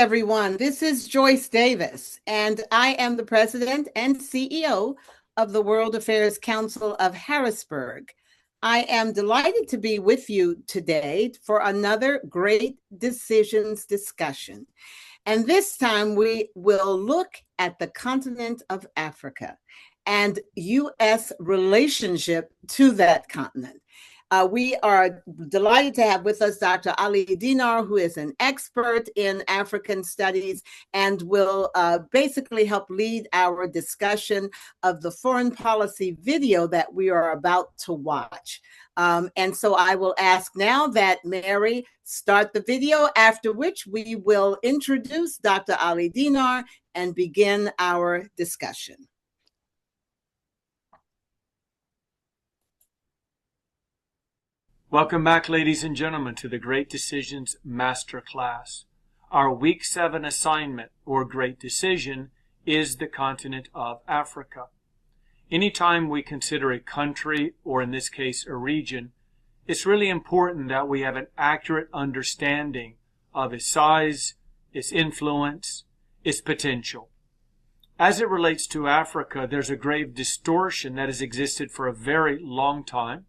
Everyone. This is Joyce Davis, and I am the president and CEO of the World Affairs Council of Harrisburg. I am delighted to be with you today for another Great Decisions discussion. And this time we will look at the continent of Africa and U.S. relationship to that continent. We are delighted to have with us Dr. Ali Dinar, who is an expert in African studies and will basically help lead our discussion of the foreign policy video that we are about to watch. And so I will ask now that Mary start the video, after which we will introduce Dr. Ali Dinar and begin our discussion. Welcome back, ladies and gentlemen, to the Great Decisions Masterclass. Our Week 7 assignment, or Great Decision, is the continent of Africa. Anytime we consider a country, or in this case a region, it's really important that we have an accurate understanding of its size, its influence, its potential. As it relates to Africa, there's a grave distortion that has existed for a very long time.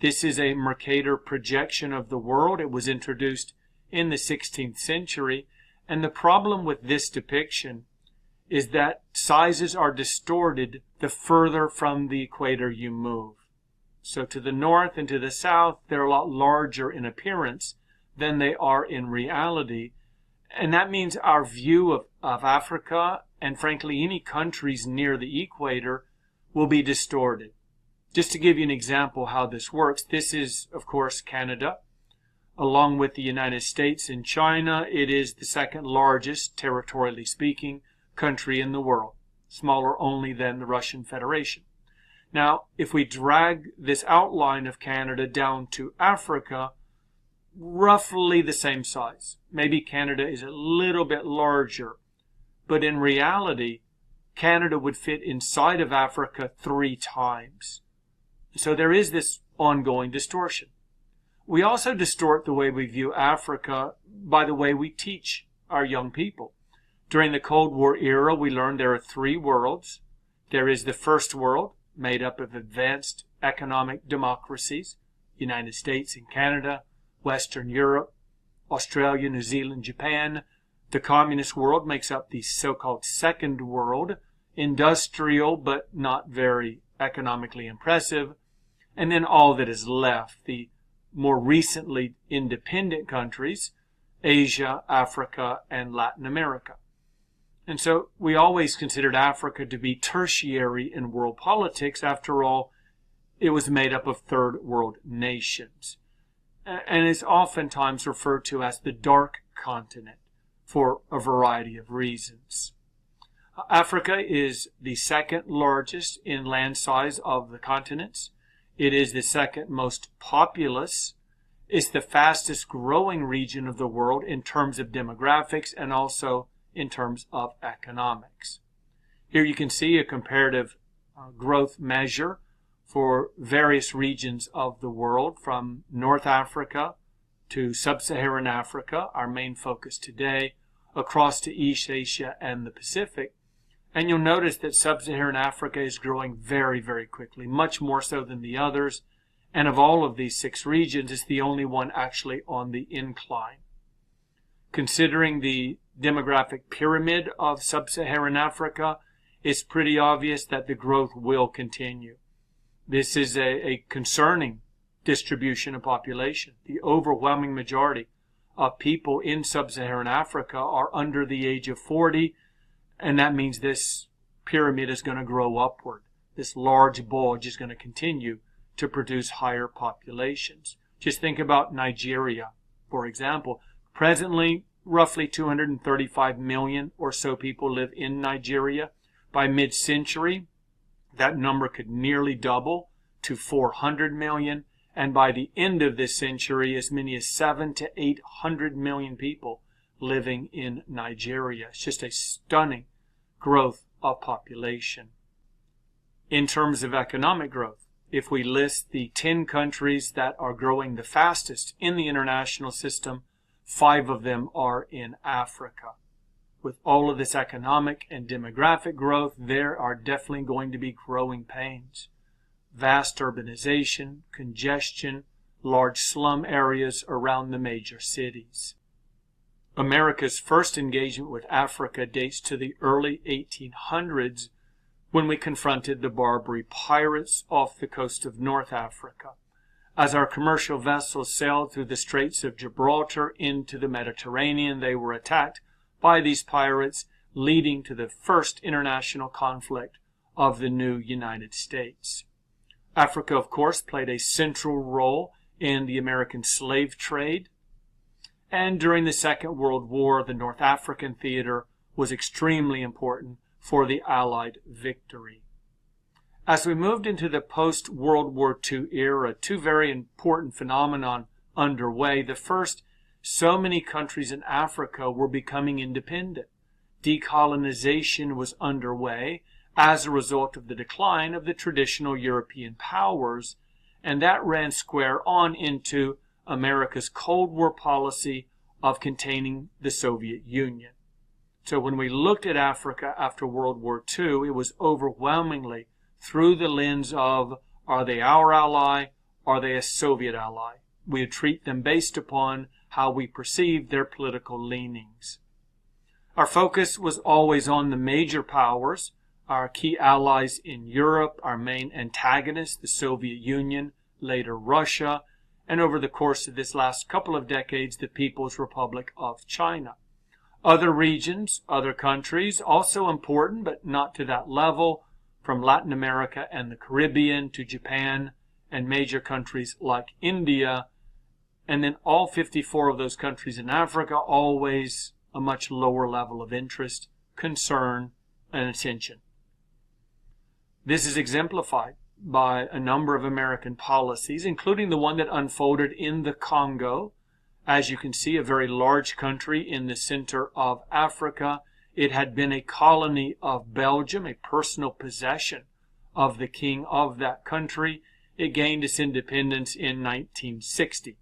This is a Mercator projection of the world. It was introduced in the 16th century. And the problem with this depiction is that sizes are distorted the further from the equator you move. So to the north and to the south, they're a lot larger in appearance than they are in reality. And that means our view of Africa, and frankly any countries near the equator, will be distorted. Just to give you an example how this works, this is, of course, Canada. Along with the United States and China, it is the second largest, territorially speaking, country in the world, smaller only than the Russian Federation. Now, if we drag this outline of Canada down to Africa, roughly the same size. Maybe Canada is a little bit larger, but in reality, Canada would fit inside of Africa 3 times. So there is this ongoing distortion. We also distort the way we view Africa by the way we teach our young people. During the Cold War era, we learned there are 3 worlds. There is the first world, made up of advanced economic democracies, United States and Canada, Western Europe, Australia, New Zealand, Japan. The communist world makes up the so-called second world, industrial but not very economically impressive. And then all that is left, the more recently independent countries, Asia, Africa, and Latin America. And so we always considered Africa to be tertiary in world politics. After all, it was made up of third world nations. And is oftentimes referred to as the dark continent for a variety of reasons. Africa is the second largest in land size of the continents. It is the second most populous. It's the fastest growing region of the world in terms of demographics and also in terms of economics. Here you can see a comparative growth measure for various regions of the world, from North Africa to Sub-Saharan Africa, our main focus today, across to East Asia and the Pacific. And you'll notice that Sub-Saharan Africa is growing very, very quickly, much more so than the others. And of all of these 6 regions, it's the only one actually on the incline. Considering the demographic pyramid of Sub-Saharan Africa, it's pretty obvious that the growth will continue. This is a concerning distribution of population. The overwhelming majority of people in Sub-Saharan Africa are under the age of 40, and that means this pyramid is going to grow upward. This large bulge is going to continue to produce higher populations. Just think about Nigeria, for example. Presently, roughly 235 million or so people live in Nigeria. By mid-century, that number could nearly double to 400 million. And by the end of this century, as many as 700 to 800 million people living in Nigeria. It's just a stunning growth of population. In terms of economic growth, if we list the 10 countries that are growing the fastest in the international system, 5 of them are in Africa. with all of this economic and demographic growth, there are definitely going to be growing pains. Vast urbanization, congestion, large slum areas around the major cities. America's first engagement with Africa dates to the early 1800s when we confronted the Barbary pirates off the coast of North Africa. As our commercial vessels sailed through the Straits of Gibraltar into the Mediterranean, they were attacked by these pirates, leading to the first international conflict of the new United States. Africa, of course, played a central role in the American slave trade, and during the Second World War, the North African theater was extremely important for the Allied victory. As we moved into the post-World War II era, two very important phenomena underway. The first, so many countries in Africa were becoming independent. Decolonization was underway as a result of the decline of the traditional European powers, and that ran square on into America's Cold War policy of containing the Soviet Union. So when we looked at Africa after World War II, it was overwhelmingly through the lens of, are they our ally? Are they a Soviet ally? We would treat them based upon how we perceived their political leanings. Our focus was always on the major powers, our key allies in Europe, our main antagonists, the Soviet Union, later Russia, and over the course of this last couple of decades, the People's Republic of China. Other regions, other countries, also important, but not to that level, from Latin America and the Caribbean to Japan and major countries like India, and then all 54 of those countries in Africa, always a much lower level of interest, concern, and attention. This is exemplified by a number of American policies, including the one that unfolded in the Congo. As you can see, a very large country in the center of Africa. It had been a colony of Belgium, a personal possession of the king of that country. It gained its independence in 1960.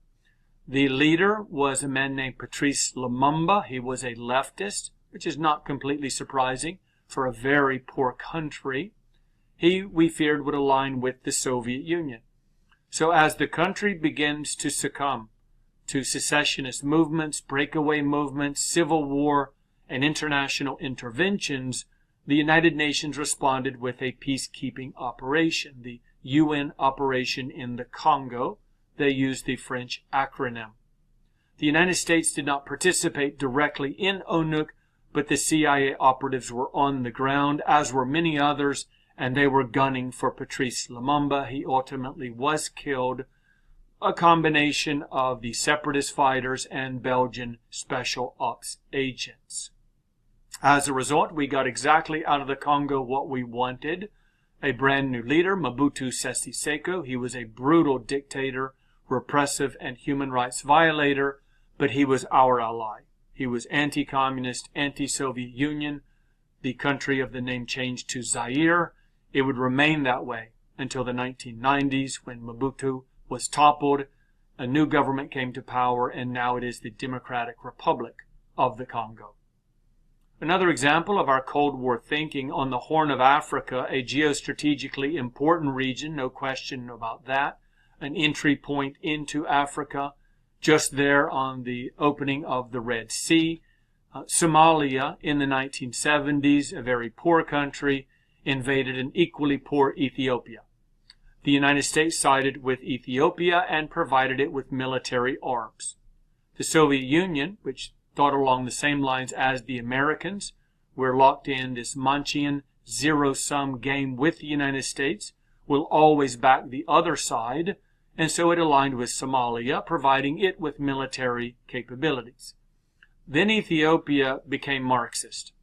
The leader was a man named Patrice Lumumba. He was a leftist, which is not completely surprising for a very poor country. He, we feared, would align with the Soviet Union. So as the country begins to succumb to secessionist movements, breakaway movements, civil war, and international interventions, the United Nations responded with a peacekeeping operation, the UN operation in the Congo. They used the French acronym. The United States did not participate directly in ONUC, but the CIA operatives were on the ground, as were many others, and they were gunning for Patrice Lumumba. He ultimately was killed, a combination of the separatist fighters and Belgian special ops agents. As a result, we got exactly out of the Congo what we wanted, a brand new leader, Mobutu Sese Seko. He was a brutal dictator, repressive and human rights violator, but he was our ally. He was anti-communist, anti-Soviet Union. The country of the name changed to Zaire. It would remain that way until the 1990s when Mobutu was toppled, a new government came to power, and now it is the Democratic Republic of the Congo. Another example of our Cold War thinking, on the Horn of Africa, a geostrategically important region, no question about that, an entry point into Africa, just there on the opening of the Red Sea. Somalia in the 1970s, a very poor country, invaded an equally poor Ethiopia. The United States sided with Ethiopia and provided it with military arms. The Soviet Union, which thought along the same lines as the Americans, were locked in this Manchian zero-sum game with the United States, will always back the other side, and so it aligned with Somalia, providing it with military capabilities. Then Ethiopia became Marxist,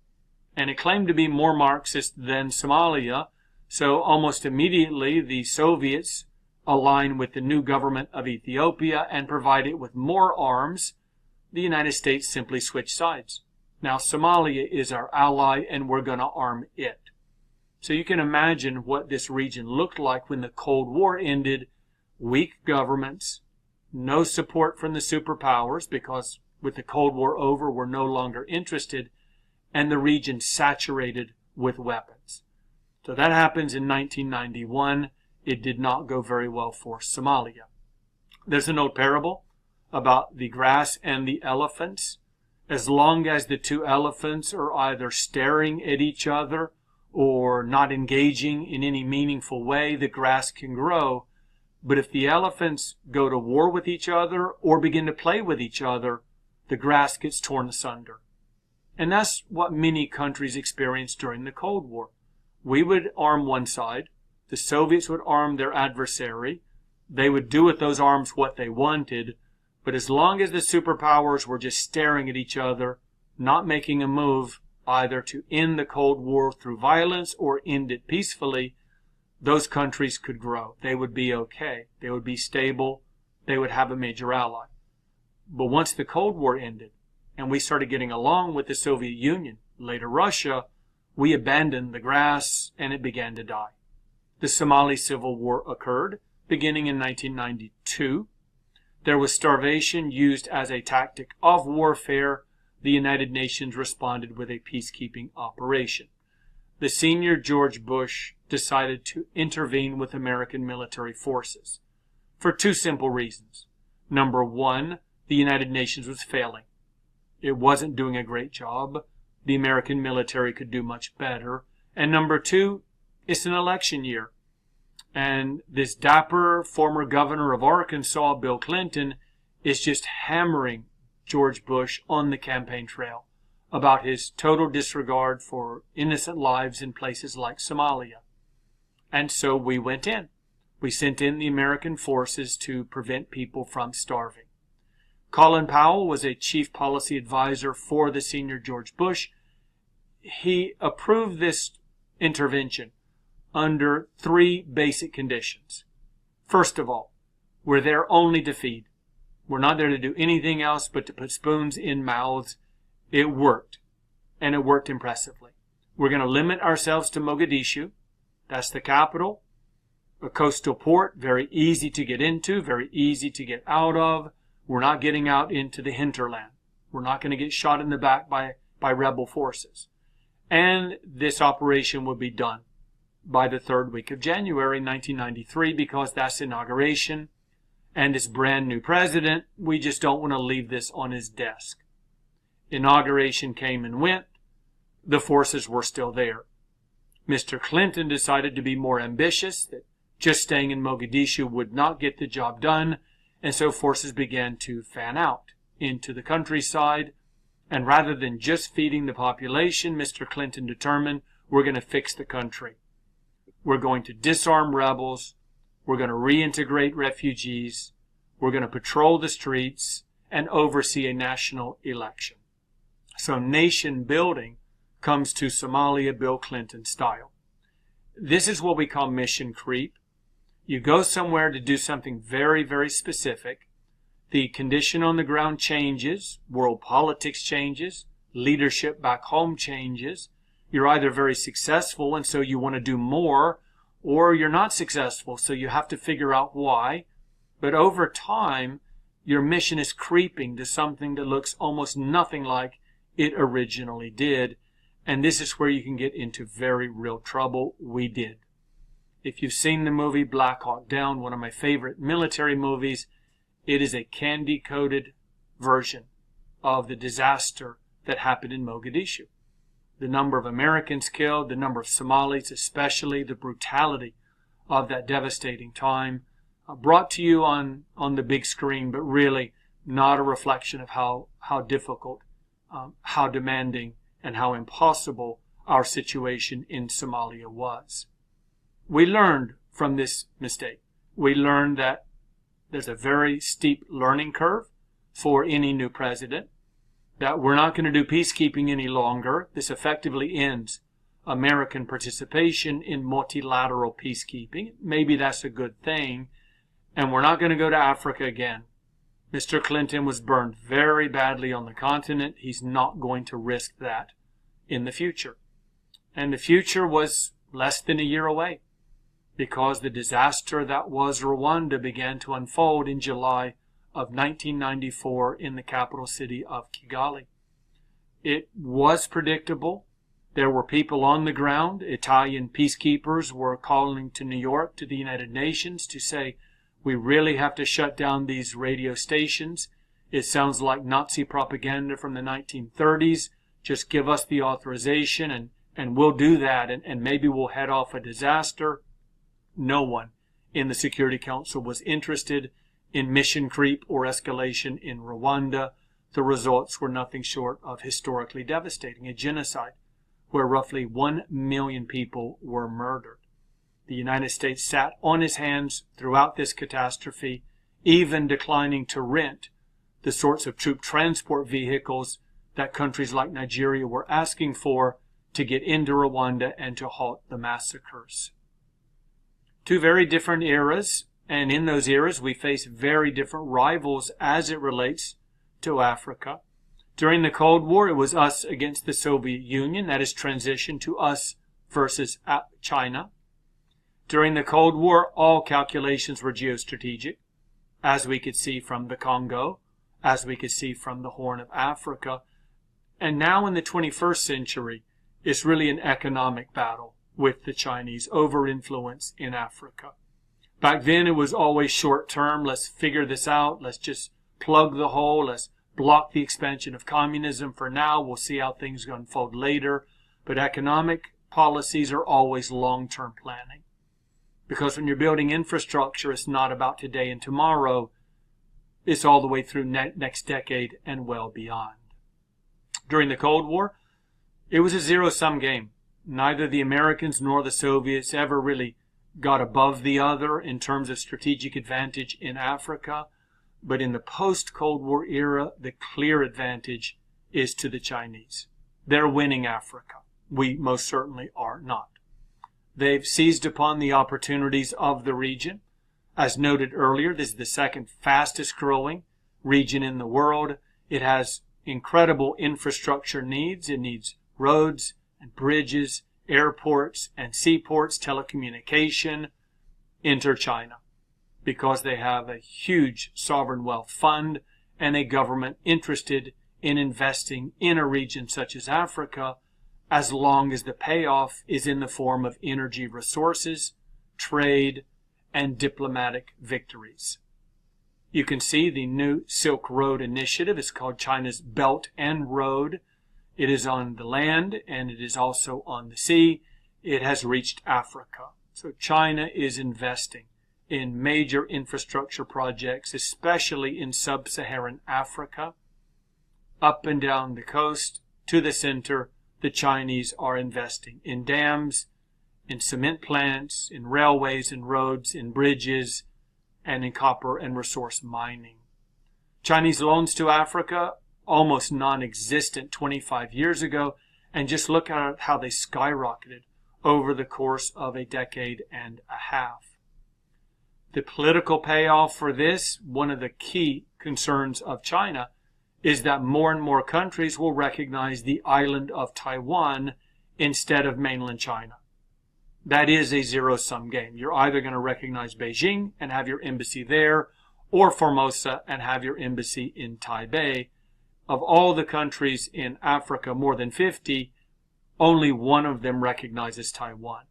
and it claimed to be more Marxist than Somalia, so almost immediately the Soviets aligned with the new government of Ethiopia and provided it with more arms. The United States simply switched sides. Now Somalia is our ally and we're going to arm it. So you can imagine what this region looked like when the Cold War ended. Weak governments, no support from the superpowers because with the Cold War over we're no longer interested, and the region saturated with weapons. So that happens in 1991. It did not go very well for Somalia. There's an old parable about the grass and the elephants. As long as the two elephants are either staring at each other or not engaging in any meaningful way, the grass can grow. But if the elephants go to war with each other or begin to play with each other, the grass gets torn asunder. And that's what many countries experienced during the Cold War. We would arm one side, the Soviets would arm their adversary, they would do with those arms what they wanted, but as long as the superpowers were just staring at each other, not making a move either to end the Cold War through violence or end it peacefully, those countries could grow. They would be okay. They would be stable. They would have a major ally. But once the Cold War ended and we started getting along with the Soviet Union, later Russia, we abandoned the grass and it began to die. The Somali Civil War occurred beginning in 1992. There was starvation used as a tactic of warfare. The United Nations responded with a peacekeeping operation. The senior George Bush decided to intervene with American military forces for two simple reasons. Number one, the United Nations was failing. It wasn't doing a great job. The American military could do much better. And number two, it's an election year. And this dapper former governor of Arkansas, Bill Clinton, is just hammering George Bush on the campaign trail about his total disregard for innocent lives in places like Somalia. And so we went in. We sent in the American forces to prevent people from starving. Colin Powell was a chief policy advisor for the senior George Bush. He approved this intervention under three basic conditions. First of all, we're there only to feed. We're not there to do anything else but to put spoons in mouths. It worked, and it worked impressively. We're going to limit ourselves to Mogadishu. That's the capital. A coastal port, very easy to get into, very easy to get out of. We're not getting out into the hinterland. We're not going to get shot in the back by rebel forces. And this operation will be done by the third week of January 1993 because that's inauguration. And this brand new president, we just don't want to leave this on his desk. Inauguration came and went. The forces were still there. Mr. Clinton decided to be more ambitious, that just staying in Mogadishu would not get the job done, and so forces began to fan out into the countryside. And rather than just feeding the population, Mr. Clinton determined we're going to fix the country. We're going to disarm rebels. We're going to reintegrate refugees. We're going to patrol the streets and oversee a national election. So nation building comes to Somalia Bill Clinton style. This is what we call mission creep. You go somewhere to do something very, very specific. The condition on the ground changes. World politics changes. Leadership back home changes. You're either very successful and so you want to do more, or you're not successful, so you have to figure out why. But over time, your mission is creeping to something that looks almost nothing like it originally did. And this is where you can get into very real trouble. We did. If you've seen the movie Black Hawk Down, one of my favorite military movies, it is a candy-coated version of the disaster that happened in Mogadishu. The number of Americans killed, the number of Somalis, especially the brutality of that devastating time, brought to you on the big screen, but really not a reflection of how difficult, how demanding, and how impossible our situation in Somalia was. We learned from this mistake. We learned that there's a very steep learning curve for any new president, that we're not going to do peacekeeping any longer. This effectively ends American participation in multilateral peacekeeping. Maybe that's a good thing. And we're not going to go to Africa again. Mr. Clinton was burned very badly on the continent. He's not going to risk that in the future. And the future was less than a year away because the disaster that was Rwanda began to unfold in July of 1994 in the capital city of Kigali. It was predictable. There were people on the ground. Italian peacekeepers were calling to New York, to the United Nations, to say, we really have to shut down these radio stations. It sounds like Nazi propaganda from the 1930s. Just give us the authorization and we'll do that, and maybe we'll head off a disaster. No one in the Security Council was interested in mission creep or escalation in Rwanda. The results were nothing short of historically devastating, a genocide where roughly 1 million people were murdered. The United States sat on its hands throughout this catastrophe, even declining to rent the sorts of troop transport vehicles that countries like Nigeria were asking for to get into Rwanda and to halt the massacres. Two very different eras, and in those eras we face very different rivals as it relates to Africa. During the Cold War, it was us against the Soviet Union. That has transitioned to us versus China. During the Cold War, all calculations were geostrategic, as we could see from the Congo, as we could see from the Horn of Africa. And now in the 21st century, it's really an economic battle with the Chinese over influence in Africa. Back then, it was always short term. Let's figure this out. Let's just plug the hole. Let's block the expansion of communism for now. We'll see how things unfold later. But economic policies are always long-term planning. Because when you're building infrastructure, it's not about today and tomorrow. It's all the way through next decade and well beyond. During the Cold War, it was a zero-sum game. Neither the Americans nor the Soviets ever really got above the other in terms of strategic advantage in Africa. But in the post-Cold War era, the clear advantage is to the Chinese. They're winning Africa. We most certainly are not. They've seized upon the opportunities of the region. As noted earlier, this is the second fastest growing region in the world. It has incredible infrastructure needs. It needs roads and bridges, airports and seaports, telecommunication. Enter China, because they have a huge sovereign wealth fund and a government interested in investing in a region such as Africa, as long as the payoff is in the form of energy resources, trade, and diplomatic victories. You can see the new Silk Road initiative is called China's Belt and Road. It is on the land and it is also on the sea. It has reached Africa. So China is investing in major infrastructure projects, especially in sub-Saharan Africa. Up and down the coast to the center, the Chinese are investing in dams, in cement plants, in railways and roads, in bridges, and in copper and resource mining. Chinese loans to Africa, almost non-existent 25 years ago, and just look at how they skyrocketed over the course of a decade and a half. The political payoff for this, one of the key concerns of China, is that more and more countries will recognize the island of Taiwan instead of mainland China. That is a zero-sum game. You're either going to recognize Beijing and have your embassy there, or Formosa and have your embassy in Taipei. Of all the countries in Africa, more than 50, only one of them recognizes Taiwan.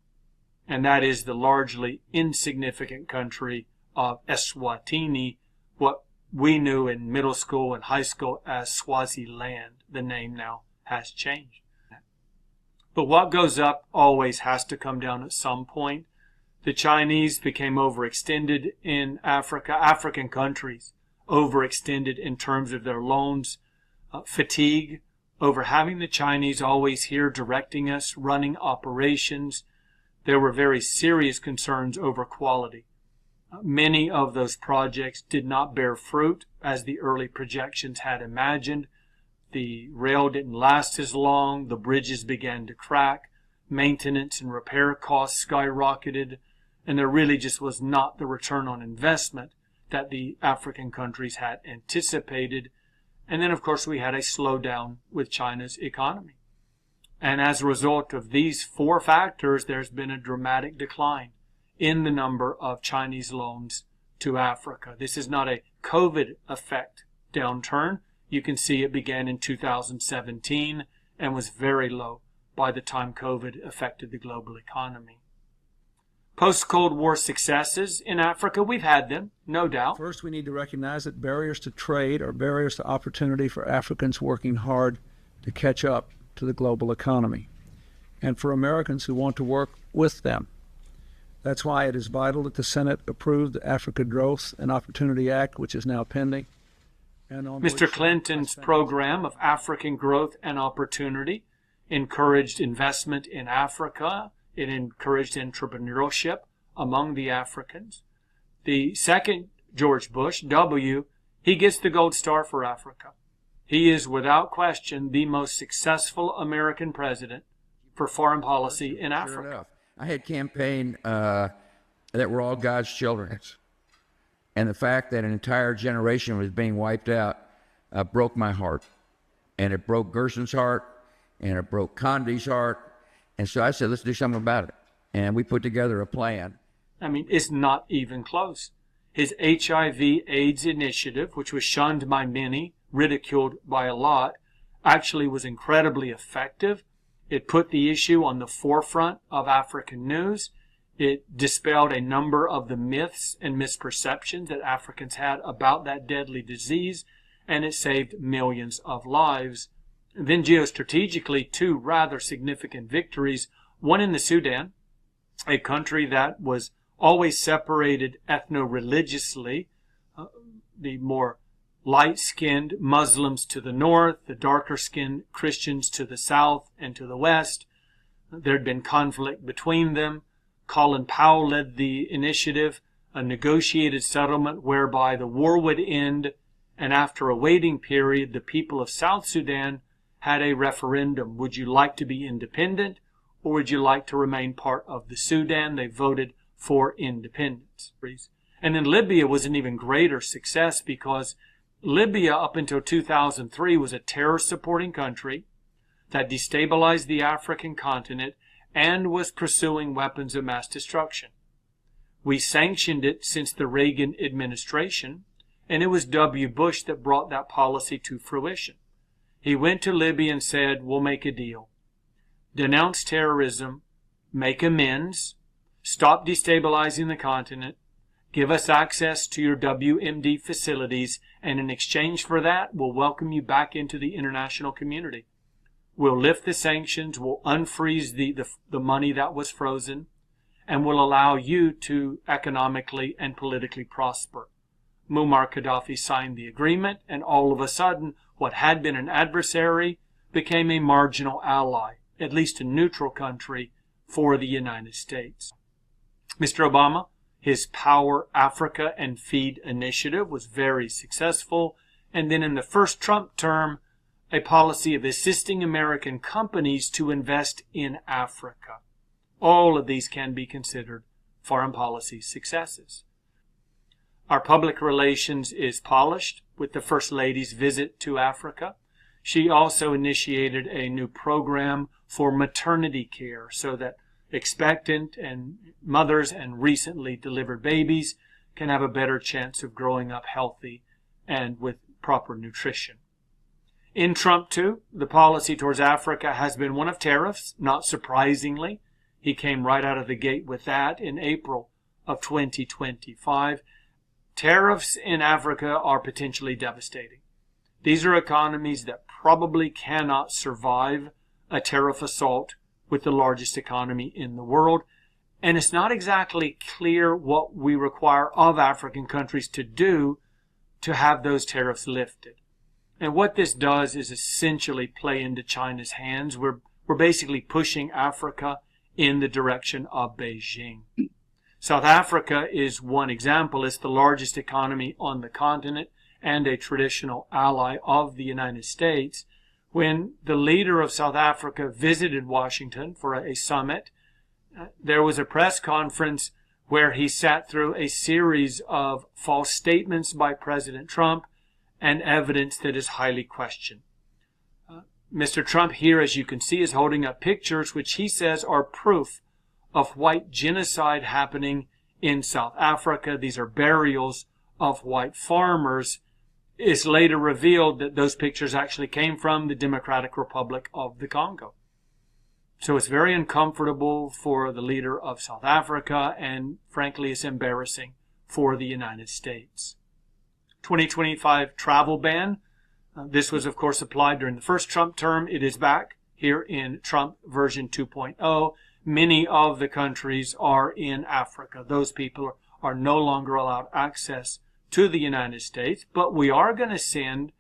And that is the largely insignificant country of Eswatini, what we knew in middle school and high school as Swaziland. The name now has changed. But what goes up always has to come down at some point. The Chinese became overextended in Africa. African countries overextended in terms of their loans. Fatigue over having the Chinese always here directing us, running operations. There were very serious concerns over quality. Many of those projects did not bear fruit as the early projections had imagined. The rail didn't last as long. The bridges began to crack. Maintenance and repair costs skyrocketed. And there really just was not the return on investment that the African countries had anticipated. And then, of course, we had a slowdown with China's economy. And as a result of these four factors, there's been a dramatic decline in the number of Chinese loans to Africa. This is not a COVID effect downturn. You can see it began in 2017 and was very low by the time COVID affected the global economy. Post-Cold War successes in Africa, we've had them, no doubt. First, we need to recognize that barriers to trade are barriers to opportunity for Africans working hard to catch up to the global economy, and for Americans who want to work with them. That's why it is vital that the Senate approve the Africa Growth and Opportunity Act, which is now pending. And on Mr. Clinton's program of African growth and opportunity encouraged investment in Africa. It encouraged entrepreneurship among the Africans. The second George Bush, W., he gets the Gold Star for Africa. He is, without question, the most successful American president for foreign policy in Africa. Sure enough. I had campaigned that were all God's children. And the fact that an entire generation was being wiped out broke my heart. And it broke Gerson's heart, and it broke Condi's heart. And so I said, let's do something about it. And we put together a plan. I mean, it's not even close. His HIV/AIDS initiative, which was shunned by many, ridiculed by a lot, actually was incredibly effective. It put the issue on the forefront of African news. It dispelled a number of the myths and misperceptions that Africans had about that deadly disease, and it saved millions of lives. Then geostrategically, two rather significant victories, one in the Sudan, a country that was always separated ethno-religiously, the more light-skinned Muslims to the north, the darker-skinned Christians to the south and to the west. There had been conflict between them. Colin Powell led the initiative, a negotiated settlement whereby the war would end, and after a waiting period, the people of South Sudan had a referendum. Would you like to be independent, or would you like to remain part of the Sudan? They voted for independence. And then Libya was an even greater success because Libya, up until 2003, was a terror-supporting country that destabilized the African continent and was pursuing weapons of mass destruction. We sanctioned it since the Reagan administration, and it was W. Bush that brought that policy to fruition. He went to Libya and said, we'll make a deal. Denounce terrorism, make amends, stop destabilizing the continent, give us access to your WMD facilities, and in exchange for that, we'll welcome you back into the international community. We'll lift the sanctions, we'll unfreeze the money that was frozen, and we'll allow you to economically and politically prosper. Muammar Gaddafi signed the agreement, and all of a sudden, what had been an adversary became a marginal ally, at least a neutral country for the United States. Mr. Obama, his Power Africa and Feed initiative was very successful, and then in the first Trump term, a policy of assisting American companies to invest in Africa. All of these can be considered foreign policy successes. Our public relations is polished with the First Lady's visit to Africa. She also initiated a new program for maternity care so that expectant and mothers and recently delivered babies can have a better chance of growing up healthy and with proper nutrition. In Trump, too, the policy towards Africa has been one of tariffs, not surprisingly. He came right out of the gate with that in April of 2025. Tariffs in Africa are potentially devastating. These are economies that probably cannot survive a tariff assault with the largest economy in the world. And it's not exactly clear what we require of African countries to do to have those tariffs lifted. And what this does is essentially play into China's hands. We're basically pushing Africa in the direction of Beijing. South Africa is one example. It's the largest economy on the continent and a traditional ally of the United States. When the leader of South Africa visited Washington for a summit, there was a press conference where he sat through a series of false statements by President Trump and evidence that is highly questioned. Mr. Trump here, as you can see, is holding up pictures which he says are proof of white genocide happening in South Africa. These are burials of white farmers. it's later revealed that those pictures actually came from the Democratic Republic of the Congo. So it's very uncomfortable for the leader of South Africa, and frankly, it's embarrassing for the United States. 2025 travel ban. This was, of course, applied during the first Trump term. It is back here in Trump version 2.0. Many of the countries are in Africa. Those people are no longer allowed access to the United States, but we are going to send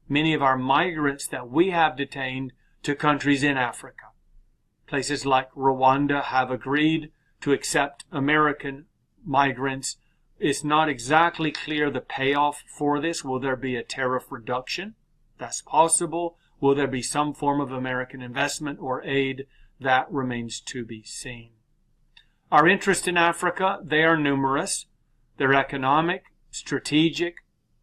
many of our migrants that we have detained to countries in Africa. Places like Rwanda have agreed to accept American migrants. It's not exactly clear the payoff for this. Will there be a tariff reduction? That's possible. Will there be some form of American investment or aid? That remains to be seen. Our interests in Africa, they are numerous. They're economic, strategic,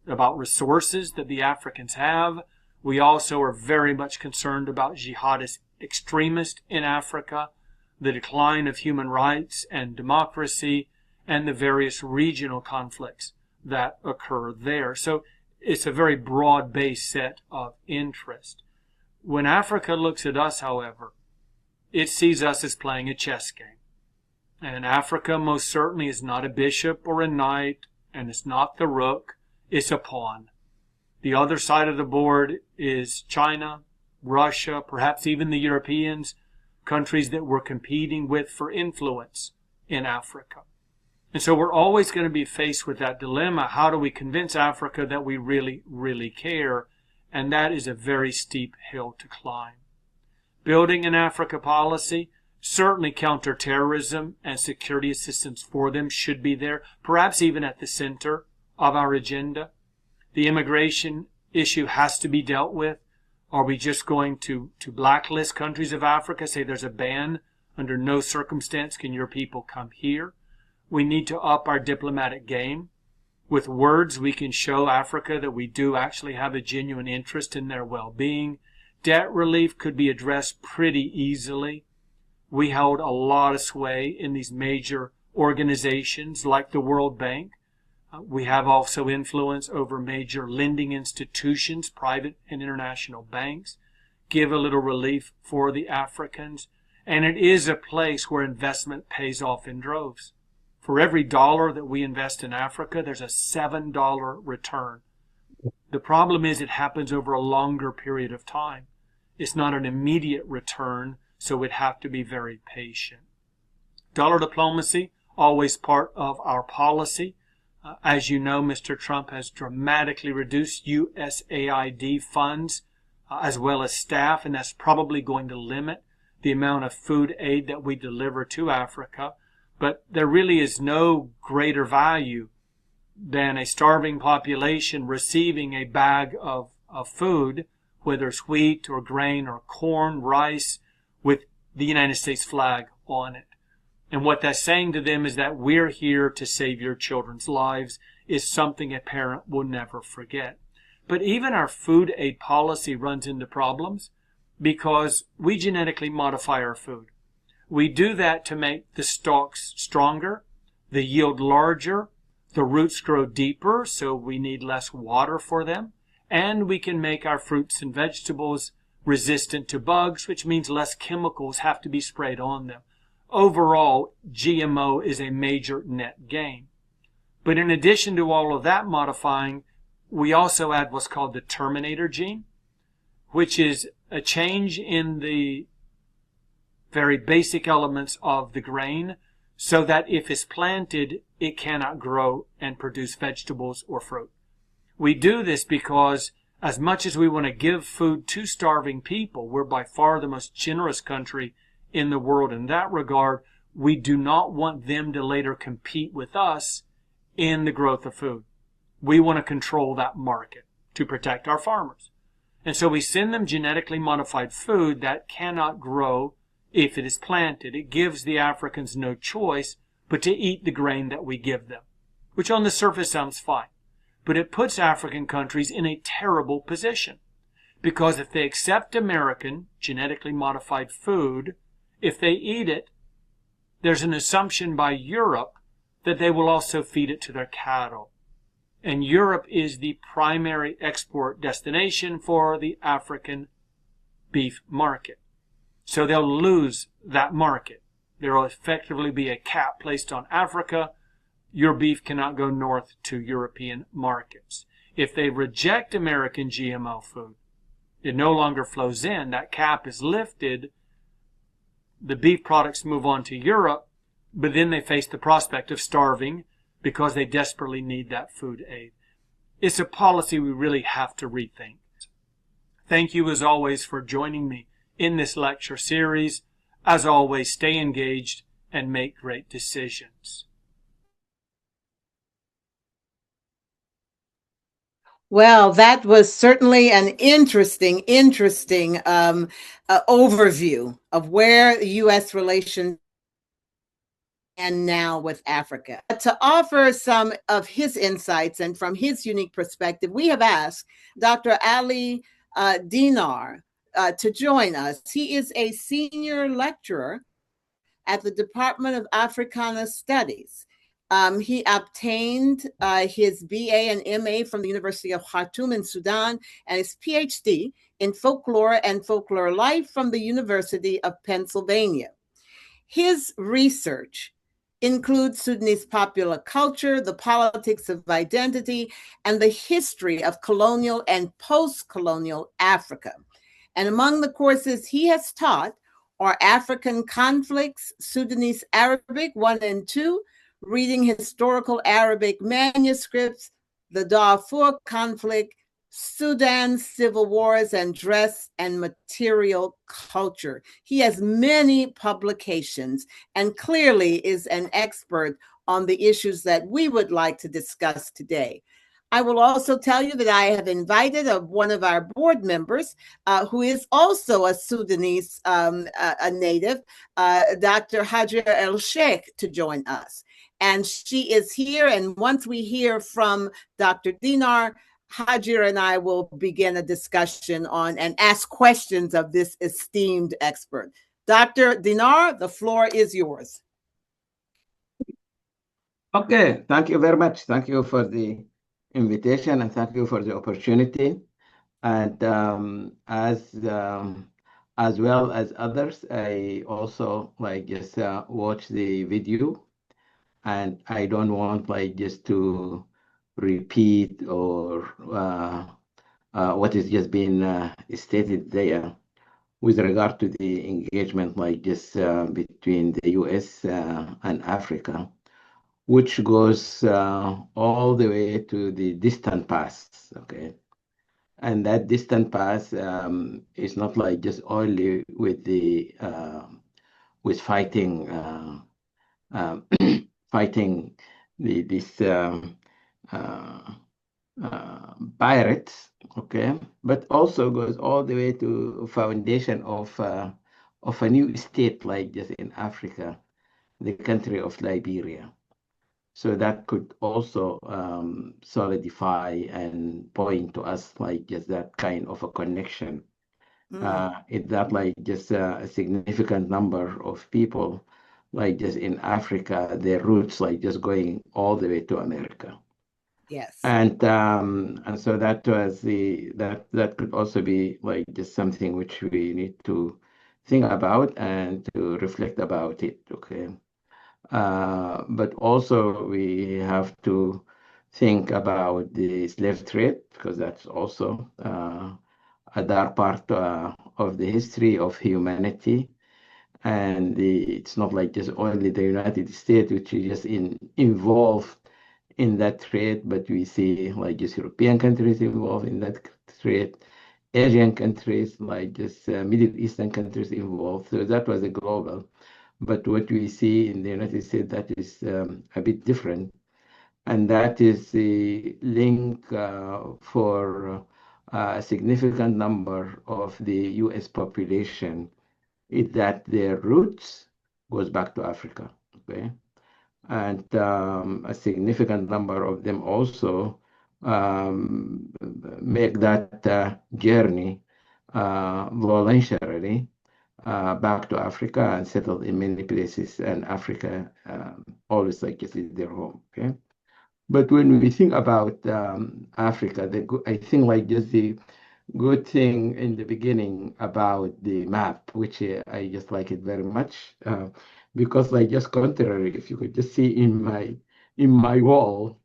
about resources that the Africans have. We also are very much concerned about jihadist extremists in Africa, the decline of human rights and democracy, and the various regional conflicts that occur there. So it's a very broad-based set of interest. When Africa looks at us, however, it sees us as playing a chess game. And Africa most certainly is not a bishop or a knight, and it's not the rook, it's a pawn. The other side of the board is China, Russia, perhaps even the Europeans, countries that we're competing with for influence in Africa. And so we're always going to be faced with that dilemma. How do we convince Africa that we really, really care? And that is a very steep hill to climb. Building an Africa policy, certainly counterterrorism and security assistance for them should be there, perhaps even at the center of our agenda. The immigration issue has to be dealt with. Are we just going to blacklist countries of Africa, say there's a ban, under no circumstance can your people come here? We need to up our diplomatic game. With words, we can show Africa that we do actually have a genuine interest in their well-being. Debt relief could be addressed pretty easily. We held a lot of sway in these major organizations like the World Bank. We have also influence over major lending institutions, private and international banks. Give a little relief for the Africans. And it is a place where investment pays off in droves. For every dollar that we invest in Africa, there's a $7 return. The problem is it happens over a longer period of time. It's not an immediate return, so we'd have to be very patient. Dollar diplomacy, always part of our policy. As you know, Mr. Trump has dramatically reduced USAID funds as well as staff, and that's probably going to limit the amount of food aid that we deliver to Africa. But there really is no greater value than a starving population receiving a bag of food, whether it's wheat or grain or corn, rice, with the United States flag on it. And what that's saying to them is that we're here to save your children's lives is something a parent will never forget. But even our food aid policy runs into problems because we genetically modify our food. We do that to make the stalks stronger, the yield larger, the roots grow deeper, so we need less water for them, and we can make our fruits and vegetables resistant to bugs, which means less chemicals have to be sprayed on them. Overall, GMO is a major net gain. But in addition to all of that modifying, we also add what's called the terminator gene, which is a change in the very basic elements of the grain so that if it's planted, it cannot grow and produce vegetables or fruit. We do this because as much as we want to give food to starving people, we're by far the most generous country in the world in that regard. We do not want them to later compete with us in the growth of food. We want to control that market to protect our farmers. And so we send them genetically modified food that cannot grow if it is planted. It gives the Africans no choice but to eat the grain that we give them, which on the surface sounds fine. But it puts African countries in a terrible position because if they accept American genetically modified food, if they eat it, there's an assumption by Europe that they will also feed it to their cattle. and Europe is the primary export destination for the African beef market. So they'll lose that market. There will effectively be a cap placed on Africa. Your beef cannot go north to European markets. If they reject American GMO food, it no longer flows in. That cap is lifted. The beef products move on to Europe, but then they face the prospect of starving because they desperately need that food aid. It's a policy we really have to rethink. Thank you as always for joining me in this lecture series. As always, stay engaged and make great decisions. Well, that was certainly an interesting overview of where the U.S. relations and now with Africa. To offer some of his insights and from his unique perspective, we have asked Dr. Ali Dinar to join us. He is a senior lecturer at the Department of Africana Studies. He obtained his BA and MA from the University of Khartoum in Sudan and his Ph.D. in Folklore and Folklife from the University of Pennsylvania. His research includes Sudanese popular culture, the politics of identity, and the history of colonial and post-colonial Africa. And among the courses he has taught are African conflicts, Sudanese Arabic I and II, reading historical Arabic manuscripts, the Darfur Conflict, Sudan Civil Wars, and dress and material culture. He has many publications and clearly is an expert on the issues that we would like to discuss today. I will also tell you that I have invited one of our board members who is also a Sudanese a native, Dr. Hajra El Sheikh, to join us. And she is here, and once we hear from Dr. Dinar, Hajir and I will begin a discussion on and ask questions of this esteemed expert. Dr. Dinar, the floor is yours. Okay, thank you very much. Thank you for the invitation and thank you for the opportunity. And as well as others, I also just watch the video, and I don't want just to repeat or what is just been stated there with regard to the engagement between the US and Africa, which goes all the way to the distant past, okay? And that distant past is not just only with the with fighting fighting these pirates, okay, but also goes all the way to foundation of a new state just in Africa, the country of Liberia. So that could also solidify and point to us just that kind of a connection. It's that just a significant number of people just in Africa, their roots just going all the way to America. Yes. And so that was that could also be just something which we need to think about and to reflect about it, okay? But also we have to think about the slave trade, because that's also a dark part of the history of humanity. And it's not just only the United States which is just involved in that trade, but we see just European countries involved in that trade, Asian countries, just Middle Eastern countries involved. So that was a global. But what we see in the United States, that is a bit different. And that is the link for a significant number of the US population, is that their roots goes back to Africa, okay? And a significant number of them also make that journey voluntarily back to Africa and settle in many places, and Africa always is their home, okay? But when we think about Africa, I think like just the good thing in the beginning about the map, which I just like it very much, because like just contrary, if you could just see in my wall,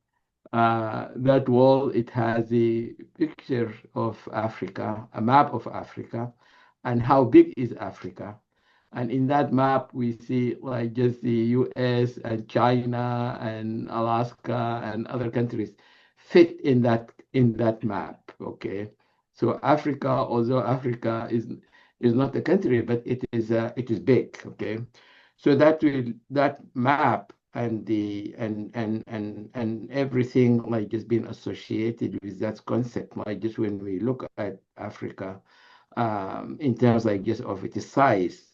that wall, it has a picture of Africa, a map of Africa, and how big is Africa. And in that map, we see like just the US and China and Alaska and other countries fit in that map. Okay. So Africa, although Africa is not a country, but it is big. Okay. So that map and the and everything like just being associated with that concept, like just when we look at Africa in terms like just of its size,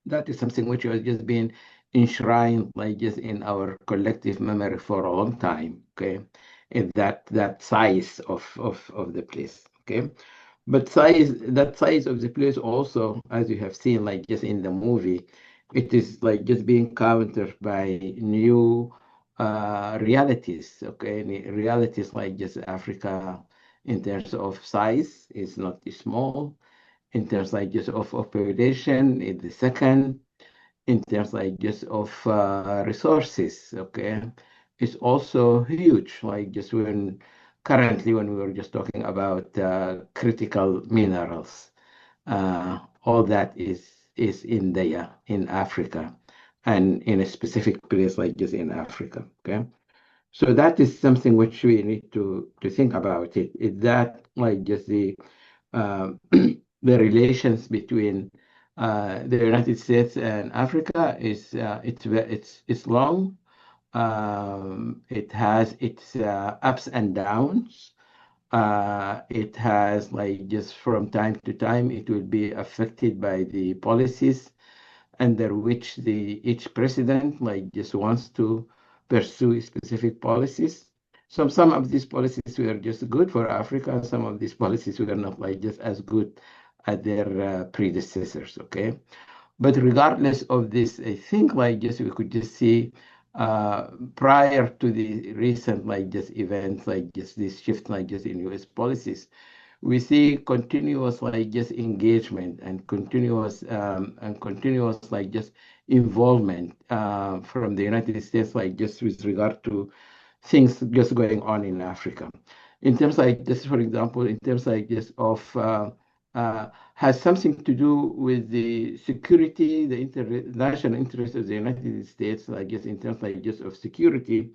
that is something which has just been enshrined like just in our collective memory for a long time. Okay, in that size of the place. Okay, but that size of the place also, as you have seen like just in the movie, it is like just being countered by new realities. Okay, realities like just Africa in terms of size is not small, in terms like just of population is the second, in terms like just of resources. Okay, it's also huge, like just currently when we were just talking about critical minerals, all that is in there in Africa, and in a specific place like just in Africa. Okay, so that is something which we need to think about. It that like just the relations between the United States and Africa is it's long. It has its ups and downs. It has like just from time to time it will be affected by the policies under which each president like just wants to pursue specific policies. Some of these policies were just good for Africa. Some of these policies were not like just as good as their predecessors. Okay, but regardless of this, I think like just we could just see prior to the recent like just events like just this shift like just in U.S. policies, we see continuous like just engagement and continuous like just involvement from the United States like just with regard to things just going on in Africa. In terms like just for example, in terms like just of has something to do with the security, the international interest of the United States, I guess, in terms like just of security.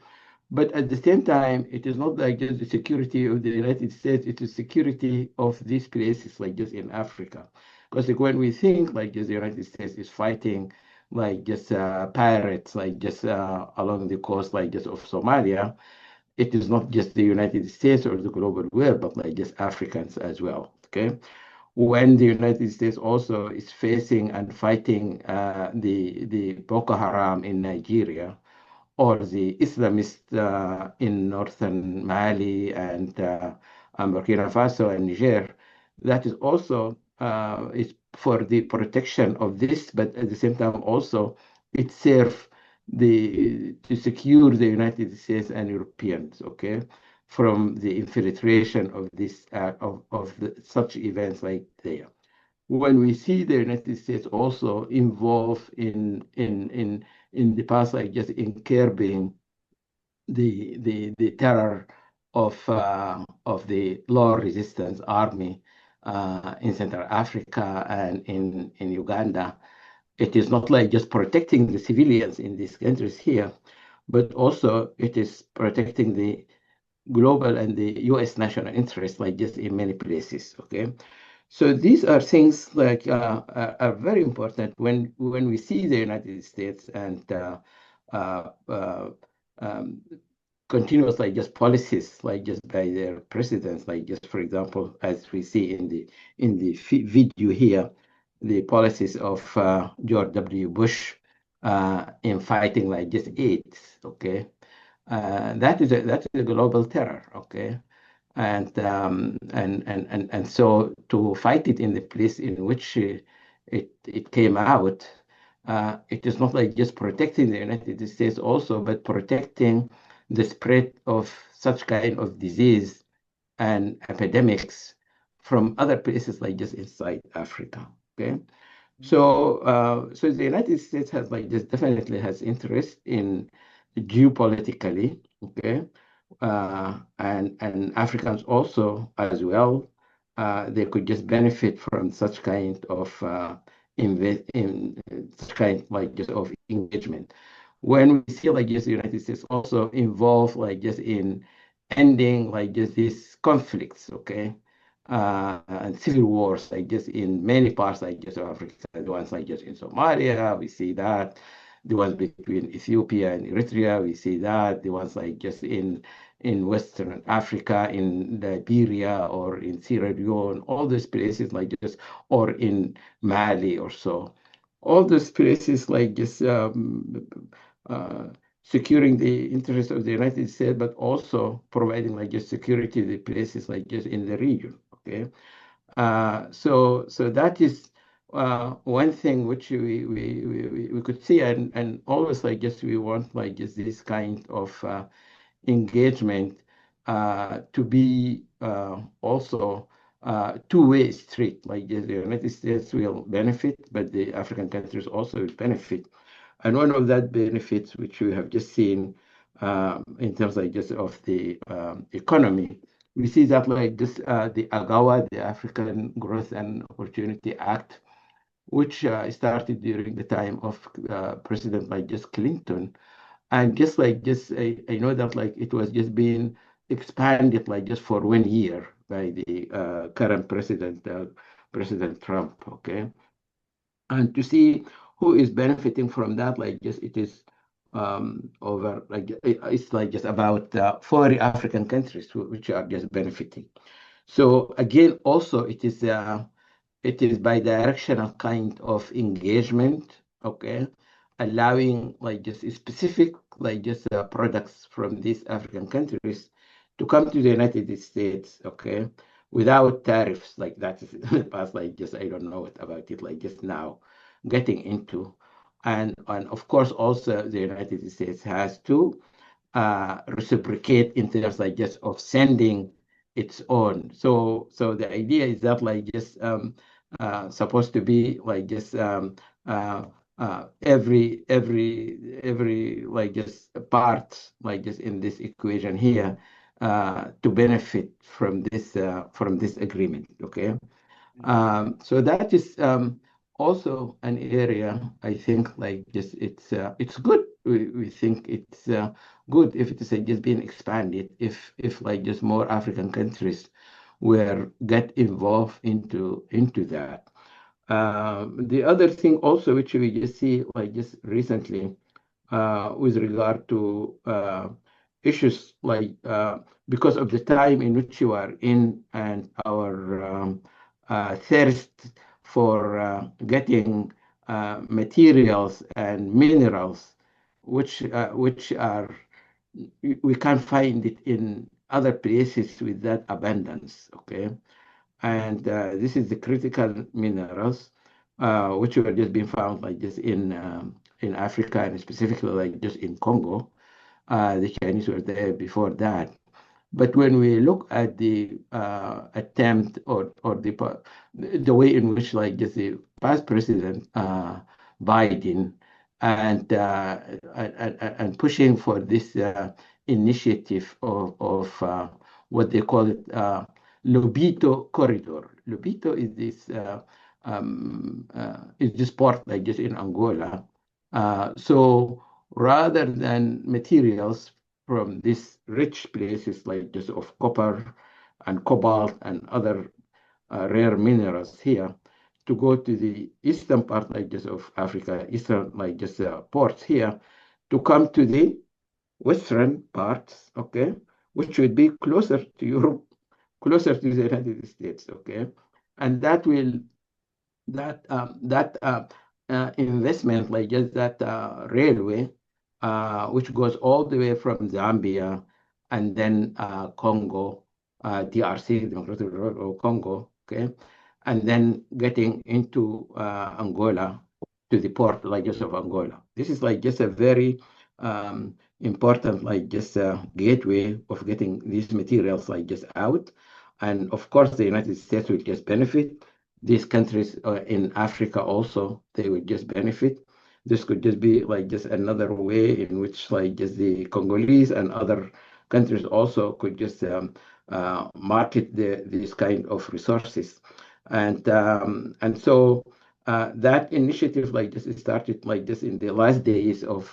But at the same time, it is not like just the security of the United States, it is security of these places, like just in Africa. Because like when we think like just the United States is fighting like just pirates, like just along the coast, like just of Somalia, it is not just the United States or the global world, but like just Africans as well. Okay. When the United States also is facing and fighting the Boko Haram in Nigeria, or the Islamists in northern Mali and Burkina Faso and Niger, that is also is for the protection of this, but at the same time also it serves to secure the United States and Europeans, okay, from the infiltration of this such events like there. When we see the United States also involved in the past, like just in curbing the terror of the law resistance army in Central Africa and in Uganda. It is not like just protecting the civilians in these countries here, but also it is protecting the global and the U.S. national interest, like just in many places. Okay, so these are things like are very important when we see the United States and uh, uh, um, continuous like just policies like just by their presidents, like just for example, as we see in the video here, the policies of George W. Bush in fighting like just AIDS. Okay, that is a global terror. Okay, and so to fight it in the place in which it came out, it is not like just protecting the United States also, but protecting the spread of such kind of disease and epidemics from other places like just inside Africa. Okay, so the United States has like just definitely has interest in geopolitically. Okay, and Africans also as well. They could just benefit from such kind of such kind like just of engagement. When we see like just the United States also involved like just in ending like just these conflicts, okay, and civil wars like just in many parts like just of Africa, the ones like just in Somalia, we see that. The ones between Ethiopia and Eritrea, we see that. The ones like just in Western Africa, in Liberia or in Sierra Leone, all those places like just, or in Mali or so. All those places like just uh, securing the interests of the United States, but also providing like just security to the places like just in the region. Okay, so that is one thing which we could see, and always like just we want like just this kind of engagement to be also two-way street. Like the United States will benefit, but the African countries also will benefit. And one of that benefits, which we have just seen in terms like just of the economy, we see that like this the AGAWA, the African Growth and Opportunity Act, which started during the time of President like just Clinton, and just like just I know that like it was just being expanded like just for 1 year by the current president, President Trump. Okay, and to see who is benefiting from that, like just it is over like it's like just about 40 African countries which are just benefiting. So again, also it is bi-directional kind of engagement, okay, allowing like just specific like just products from these African countries to come to the United States, okay, without tariffs like that is in the past, like just I don't know what about it, like just now getting into, and of course also the United States has to reciprocate in terms like just of sending its own. So the idea is that like just supposed to be like just every like just part like just in this equation here to benefit from this agreement. Okay, so that is also an area I think like just it's good. We think it's good if it is just being expanded. If like just more African countries will get involved into that. The other thing also which we just see like just recently with regard to issues like because of the time in which you are in and our thirst for getting materials and minerals, which are we can't find it in other places with that abundance. Okay, and this is the critical minerals which were just being found like just in Africa and specifically like just in Congo. The Chinese were there before that. But when we look at the attempt or the way in which like just the past president Biden and pushing for this initiative of what they call it Lobito corridor. Lobito is this port like just in Angola. So rather than materials from these rich places like just of copper and cobalt and other rare minerals here, to go to the eastern part like just of Africa, eastern like just ports here, to come to the western parts, okay, which would be closer to Europe, closer to the United States, okay, and that investment, like just that railway, which goes all the way from Zambia and then Congo, DRC, Democratic Republic of Congo, okay, and then getting into Angola to the port like just of Angola. This is like just a very important like just gateway of getting these materials like just out. And of course, the United States will just benefit. These countries in Africa also, they would just benefit. This could just be like just another way in which like just the Congolese and other countries also could just market these kind of resources. And so that initiative like just started like just in the last days of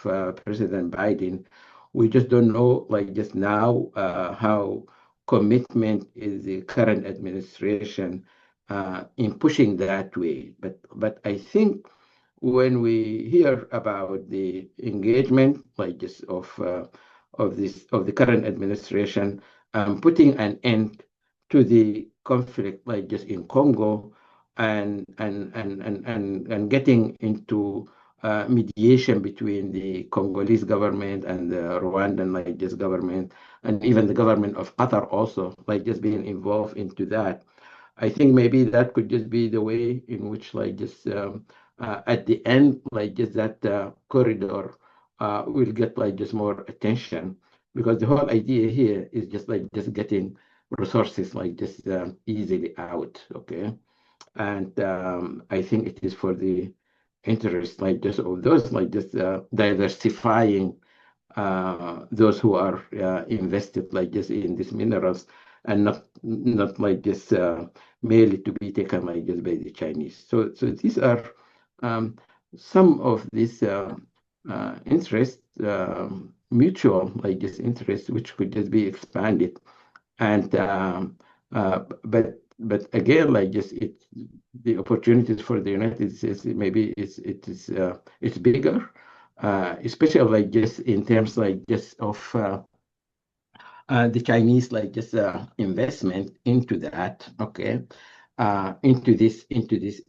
President Biden. We just don't know like just now how commitment is the current administration in pushing that way. But I think when we hear about the engagement like just of the current administration putting an end to the conflict like just in Congo and getting into mediation between the Congolese government and the Rwandan like this government, and even the government of Qatar also like just being involved into that. I think maybe that could just be the way in which like just at the end like just that corridor will get like just more attention, because the whole idea here is just like just getting resources like just easily out. Okay. And I think it is for the interest like just of those like just diversifying those who are invested like just in these minerals, and not like just merely to be taken like just by the Chinese. So these are um, some of these interests, mutual like just interests, which could just be expanded. And but again, like just the opportunities for the United States maybe it's bigger, especially like just in terms like just of the Chinese like just investment into that. Okay, into these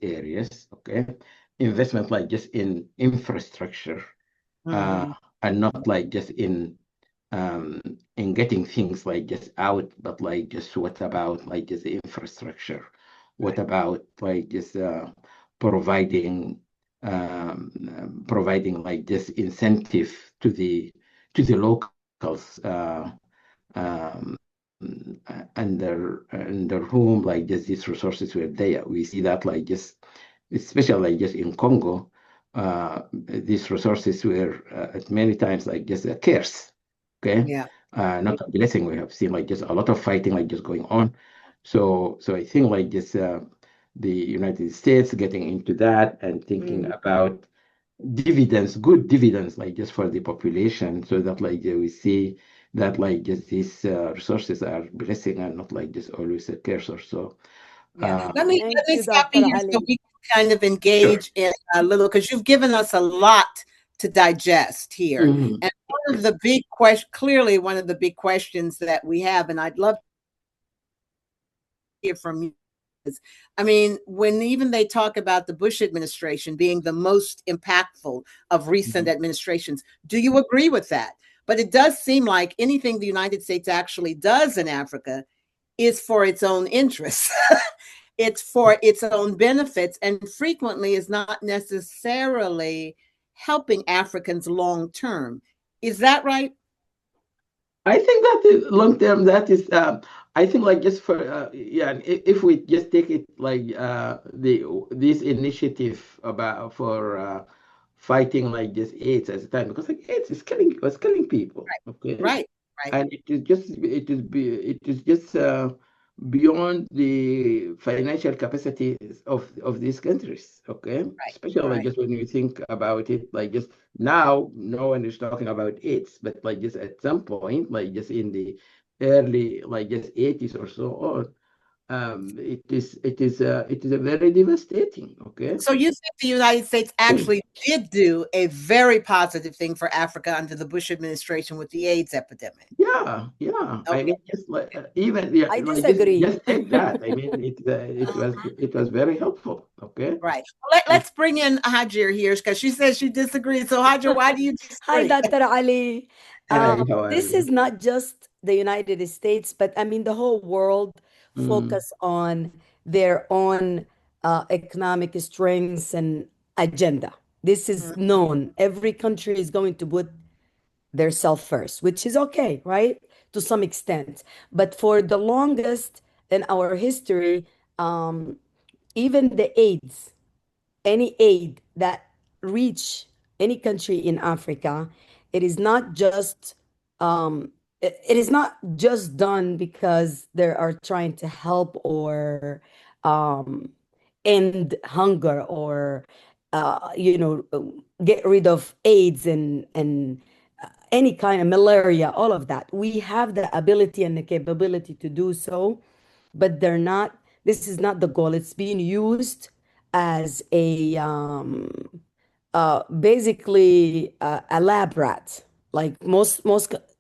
areas. Okay, investment like just in infrastructure, and not like just in getting things like just out, but like just what about like just the infrastructure? What about like just providing providing like just incentive to the locals um, under whom like just these resources were there. We see that like just especially like just in Congo, these resources were at many times like just a curse. Okay, Yeah. not a blessing. We have seen like just a lot of fighting like just going on. So I think like just the United States getting into that and thinking about dividends, good dividends, like just for the population, so that like we see that like just these resources are blessing and not like just always a curse or so. Yeah. Uh, Let me Thank you, stop Dr. you here so Ali. we can kind of sure. engage in a little, because you've given us a lot to digest here. Mhm. And one of the big questions, clearly one of the big questions that we have, and I'd love to hear from you, is, I mean, when even they talk about the Bush administration being the most impactful of recent administrations, do you agree with that? But it does seem like anything the United States actually does in Africa is for its own interests. It's for its own benefits, and frequently is not necessarily helping Africans long term. Is that right? I think that is long term. That is, I think like just for yeah, if we just take it like the this initiative about for fighting like just AIDS at the time, because like AIDS is killing was killing people. Okay, Right, right, and it is just beyond the financial capacities of these countries. Okay, right, especially like right. just when you think about it, like just now, no one is talking about AIDS, but like just at some point, like just in the early like just 80s or so on, it is a very devastating. Okay. So you think the United States actually did do a very positive thing for Africa under the Bush administration with the AIDS epidemic? Yeah, yeah. I Okay. mean, just like even yeah, I like just disagree. just take that. I mean, it was very helpful. Okay. Right. And Let's bring in Hajar here because she says she disagrees. So Hajar, why do you Hi, disagree? Dr. Ali. hi, how are This you? is not just the United States, but I mean, the whole world Mm, focus on their own economic strengths and agenda. This is known. Every country is going to put their self first, which is okay, right? To some extent. But for the longest in our history, even the aids, any aid that reach any country in Africa, it is not just it is not just done because they are trying to help or um, end hunger or get rid of AIDS and any kind of malaria, all of that. We have the ability and the capability to do so, but they're not. This is not the goal. It's being used as a basically a lab rat. Like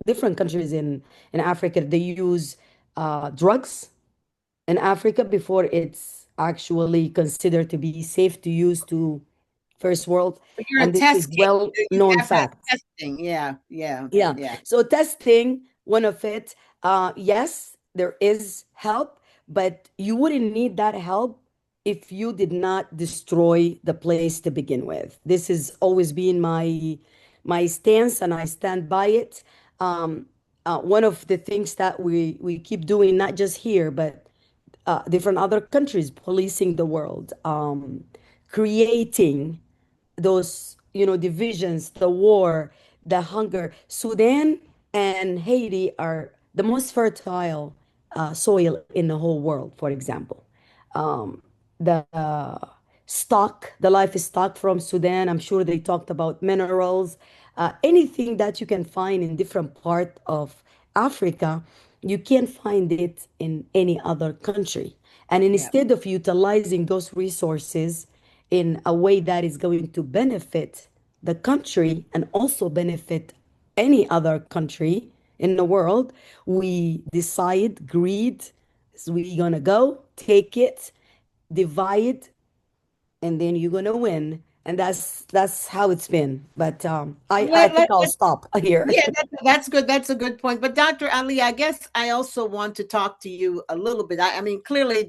different countries in Africa, they use drugs in Africa before it's actually considered to be safe to use to first world, But you're a and this is test kit. well You known have that fact. testing. Yeah, yeah, Yeah. yeah. So testing, one of it, yes, there is help, but you wouldn't need that help if you did not destroy the place to begin with. This has always been my stance, and I stand by it. One of the things that we keep doing, not just here, but different other countries, policing the world, creating those divisions, the war, the hunger. Sudan and Haiti are the most fertile soil in the whole world, for example. The stock, the livestock from Sudan, I'm sure they talked about minerals, anything that you can find in different part of Africa, you can't find it in any other country. And Yeah. instead of utilizing those resources in a way that is going to benefit the country and also benefit any other country in the world, we decide greed. So we're gonna go take it, divide, and then you're gonna win. And that's how it's been. But I think I'll stop here. Yeah, that's good. That's a good point. But Dr. Ali, I guess I also want to talk to you a little bit. I mean, clearly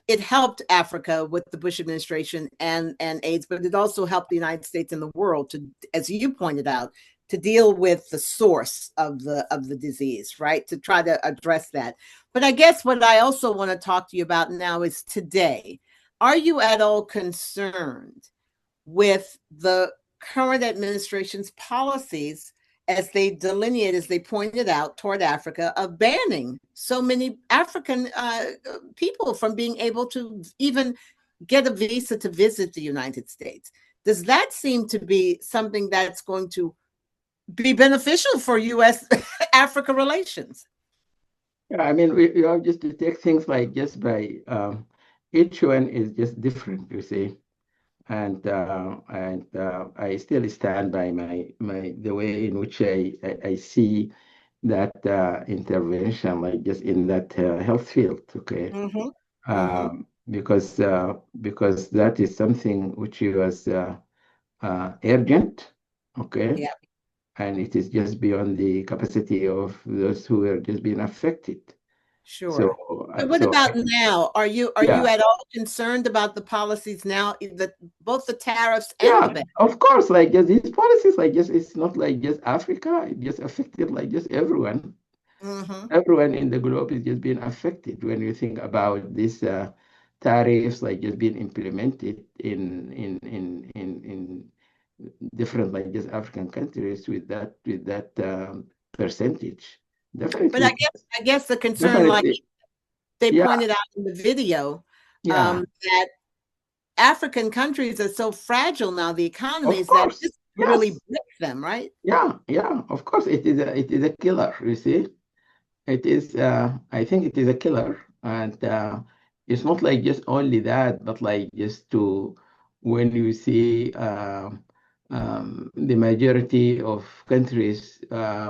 it helped Africa with the Bush administration and AIDS, but it also helped the United States and the world to, as you pointed out, to deal with the source of the disease, right? To try to address that. But I guess what I also want to talk to you about now is today. Are you at all concerned with the current administration's policies as they delineate, as they pointed out, toward Africa, of banning so many African people from being able to even get a visa to visit the United States? Does that seem to be something that's going to be beneficial for U.S. Africa relations? Yeah, I mean, we have just to take things like just by each one is just different, you see. And I still stand by the way in which I see that intervention, like just in that health field, okay? Mm-hmm. Mm-hmm. Because that is something which was urgent, okay? Yeah. And it is just beyond the capacity of those who were just being affected. Sure. But what So about now? Are you yeah. at all concerned about the policies now, both the tariffs and Yeah, the ban? of course, like just these policies, like just it's not like just Africa, it just affected like just everyone. Mm-hmm. Everyone in the globe is just being affected when you think about these tariffs like just being implemented in different like just African countries with that percentage. But Definitely, I guess the concern, like definitely, they yeah, pointed out in the video, yeah, that African countries are so fragile now, the of economies, that course, this really yes, breaks them, right? yeah, yeah, of course, it is a killer, you see. It is, I think it is a killer. And it's not like just only that, but like just to, when you see the majority of countries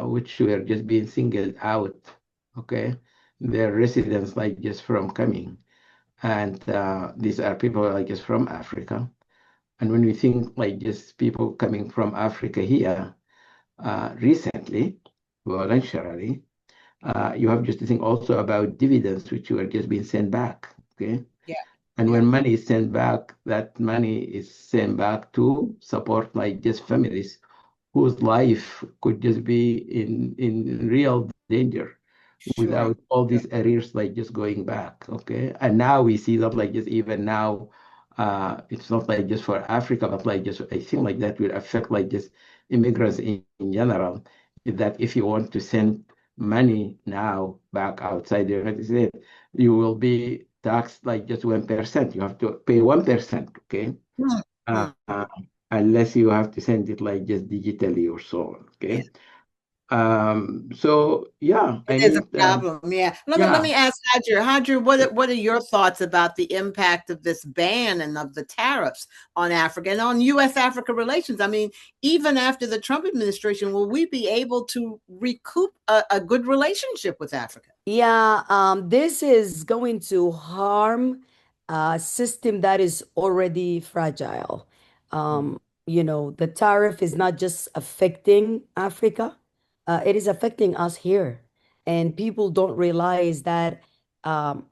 which were just being singled out, okay, their residents like just from coming. And these are people like just from Africa. And when we think like just people coming from Africa here recently, voluntarily, you have just to think also about dividends, which were just being sent back. Okay. Yeah. And Yeah. when money is sent back, that money is sent back to support like just families whose life could just be in real danger Sure. without all these arrears like just going back. Okay. And now we see that like just even now, it's not like just for Africa, but like just I think like that will affect like just immigrants in general. Is that if you want to send money now back outside the United States, you will be taxed like just 1%. You have to pay 1%, okay? Mhm. Uh, uh, Unless you have to send it like just digitally or so, Yeah. okay? So yeah, It I is a mean, problem. Yeah. Let yeah. me ask Hadjer. Hadjer, what are your thoughts about the impact of this ban and of the tariffs on Africa and on U.S. Africa relations? I mean, even after the Trump administration, will we be able to recoup a good relationship with Africa? Yeah, this is going to harm a system that is already fragile. The tariff is not just affecting Africa, it is affecting us here. And people don't realize that um,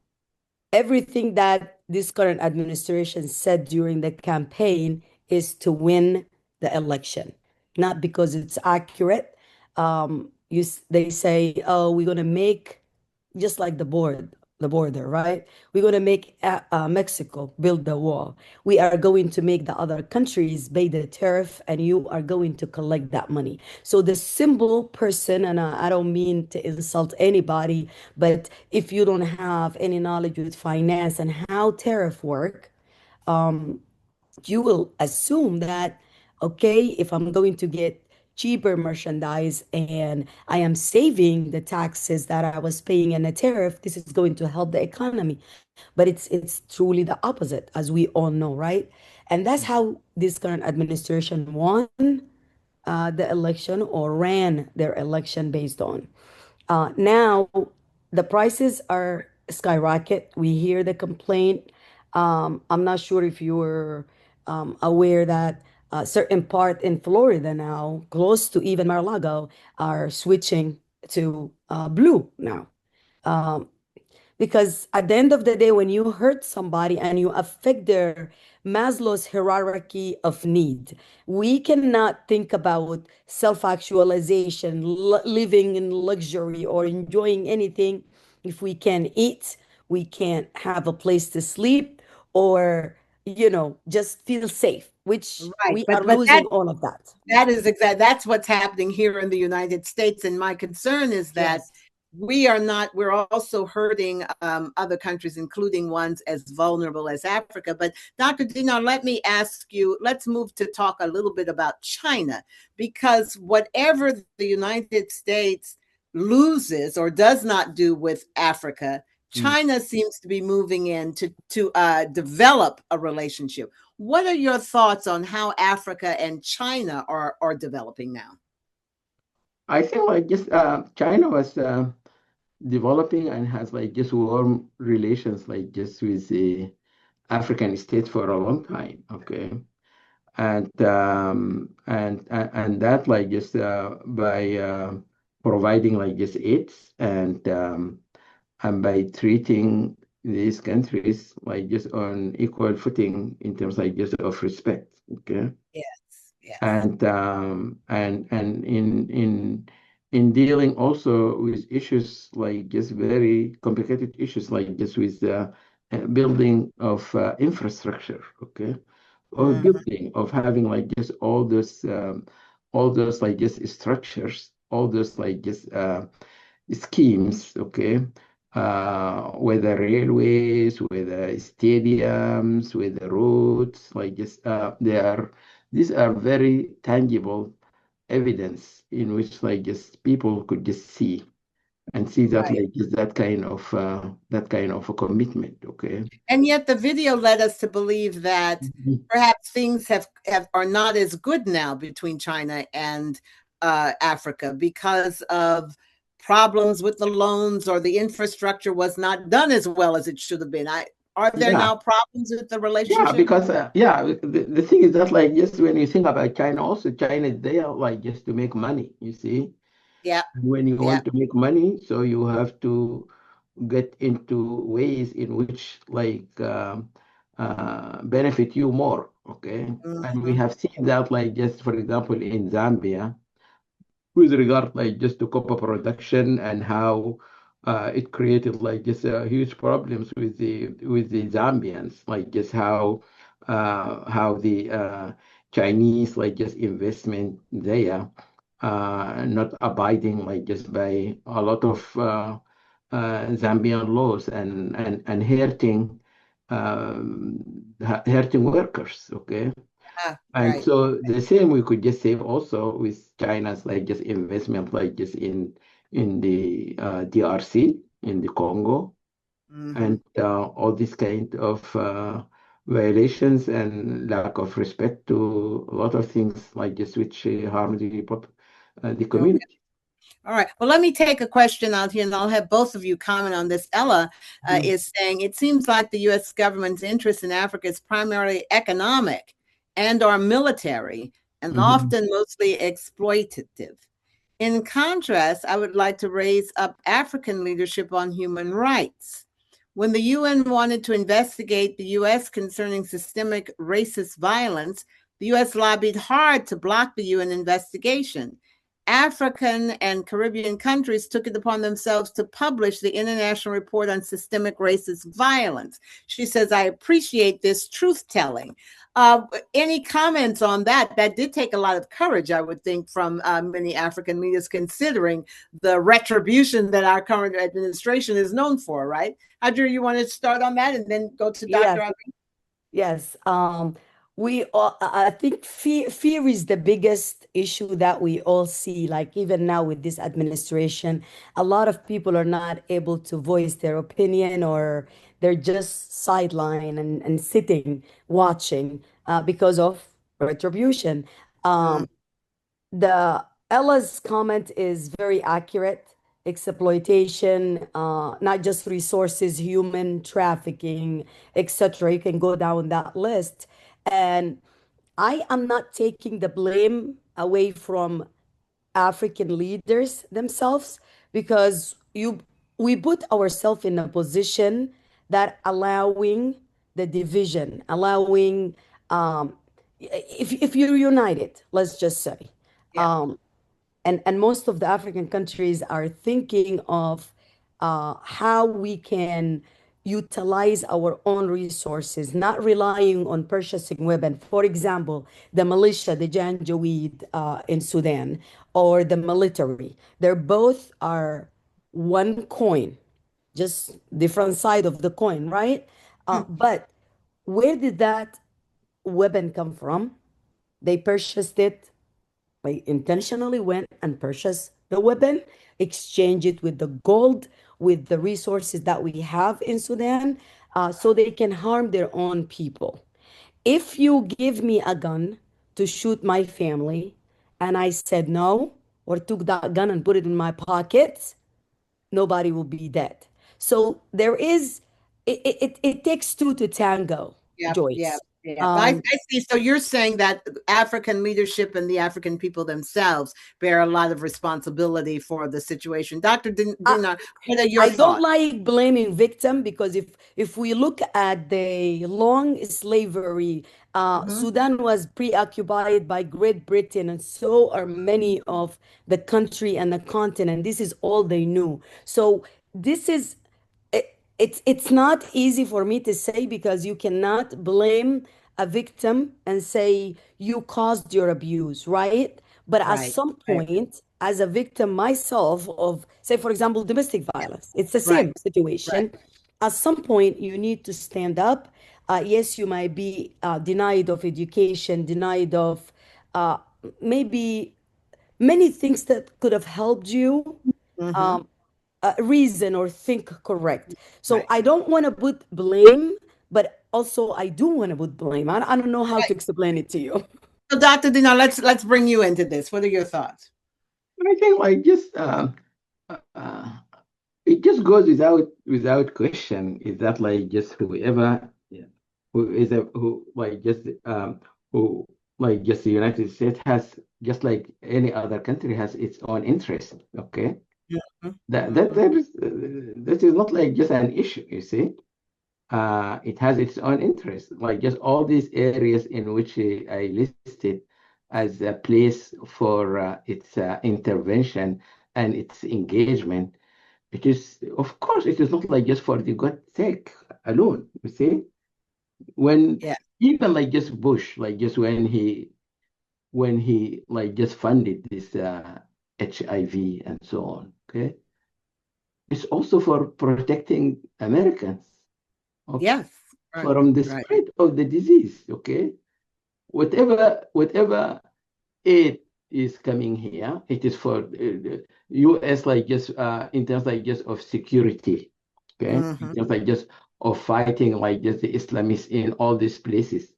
everything that this current administration said during the campaign is to win the election, not because it's accurate. They say, "Oh, we're gonna make just like the border, right? We're going to make Mexico build the wall. We are going to make the other countries pay the tariff, and you are going to collect that money." So the simple person, and I don't mean to insult anybody, but if you don't have any knowledge with finance and how tariff work, you will assume that, okay, if I'm going to get cheaper merchandise and I am saving the taxes that I was paying in a tariff, this is going to help the economy. But it's truly the opposite, as we all know, right? And that's how this current administration won the election, or ran their election based on. Now, the prices are skyrocket. We hear the complaint. I'm not sure if you were aware that certain part in Florida now, close to even Mar-a-Lago, are switching to blue now. Because at the end of the day, when you hurt somebody and you affect their Maslow's hierarchy of need, we cannot think about self-actualization, living in luxury or enjoying anything if we can't eat, we can't have a place to sleep, or, just feel safe, which Right. we are But losing all of that. that's what's happening here in the United States. And my concern is that Yes. we're also hurting other countries, including ones as vulnerable as Africa. But Dr. Dinar, let me ask you, let's move to talk a little bit about China, because whatever the United States loses or does not do with Africa, China seems to be moving in to develop a relationship. What are your thoughts on how Africa and China are developing now? I think like just China was developing and has like just warm relations like just with the African states for a long time. Okay. And that like just by providing like just aids and by treating these countries like just on equal footing in terms like just of respect. Okay. Yes, yes. And in dealing also with issues like just very complicated issues like just with the building of infrastructure, okay, or Mhm. building of having like just all those like just structures, all those like just schemes, okay, whether railways, whether stadiums, whether roads, like just these are very tangible evidence in which like just people could just see and see that Right. like just that kind of a commitment, okay. And yet the video led us to believe that Mhm. perhaps things are not as good now between China and Africa because of problems with the loans, or the infrastructure was not done as well as it should have been. Are there Yeah, now problems with the yeah, relationship? because the thing is that like just when you think about China, also China is there like just to make money, you see. Yeah, When you yeah. want to make money, so you have to get into ways in which like benefit you more. Okay. And we Mhm. have seen that, like, just for example, in Zambia, with regard, like, just to copper production and how it created, like, just huge problems with the Zambians, like, just how the Chinese, like, just investment there, not abiding, like, just by a lot of Zambian laws and hurting workers. Okay. Ah, And right. so the same we could just say also with China's, like, just investment, like, just in the DRC, in the Congo, Hmm. and all these kind of violations and lack of respect to a lot of things, like, just which harm the Okay. community. All right. Well, let me take a question out here, and I'll have both of you comment on this. Ella Mhm. is saying it seems like the U.S. government's interest in Africa is primarily economic and/or military, and Mhm. often mostly exploitative. In contrast, I would like to raise up African leadership on human rights. When the UN wanted to investigate the US concerning systemic racist violence, the US lobbied hard to block the UN investigation. African and Caribbean countries took it upon themselves to publish the International Report on Systemic Racist Violence. She says, I appreciate this truth telling. Any comments on that? That did take a lot of courage, I would think, from many African leaders, considering the retribution that our current administration is known for, right? Adria, you want to start on that and then go to Yes, Dr. Abi? yes. We all, I think fear is the biggest issue that we all see. Like even now with this administration, a lot of people are not able to voice their opinion, or they're just sidelined and sitting watching because of retribution. Mm, Um, the Ella's comment is very accurate. Exploitation, not just resources, human trafficking, etc. You can go down that list. And I am not taking the blame away from African leaders themselves, because we put ourselves in a position that allowing the division, allowing if you're united, let's just say, yeah, and most of the African countries are thinking of how we can utilize our own resources, not relying on purchasing weapons. For example, the militia, the Janjaweed in Sudan, or the military, they're both are one coin, just different side of the coin, right? But where did that weapon come from? They purchased it, they intentionally went and purchased the weapon, exchange it with the gold, with the resources that we have in Sudan, so they can harm their own people. If you give me a gun to shoot my family, and I said no, or took that gun and put it in my pocket, nobody will be dead. So there is, it takes two to tango, yeah, yeah, Joyce. yeah. Um, I see. So you're saying that African leadership and the African people themselves bear a lot of responsibility for the situation. Dr. Dinar, what are your I don't thoughts? like blaming victim, because if we look at the long slavery, Hmm. Sudan was preoccupied by Great Britain, and so are many of the country and the continent. This is all they knew. So this is it's not easy for me to say, because you cannot blame a victim and say you caused your abuse, right? But at Right, some right, point, as a victim myself of, say, for example, domestic yeah, violence, it's the right, same right. situation. At some point, you need to stand up. Yes, you might be denied of education, denied of uh, maybe many things that could have helped you Hmm. reason or think correct. So Right, I don't want to put blame, but also I do want to put blame. I don't know how right. to explain it to you. So, Dr. Dinar, let's bring you into this. What are your thoughts? I think, like, just uh, it just goes without question, is that, like, just whoever, yeah, who, like, just who, like, just the United States has, just like any other country, has its own interest. Okay, Mhm, that mhm. that is not, like, just an issue, you see. it has its own interest, like just all these areas in which I listed as a place for its intervention and its engagement. It is, of course, it is not like just for the God's sake alone. You see, when Yeah. even like just Bush, like just when he like just funded this HIV and so on. Okay, it's also for protecting Americans. Okay, Yes. Right. from the Right. spread of the disease. Okay, whatever aid is coming here, it is for the U.S. like just in terms like just of security. Okay, in Mhm. terms like just of fighting like just the Islamists in all these places.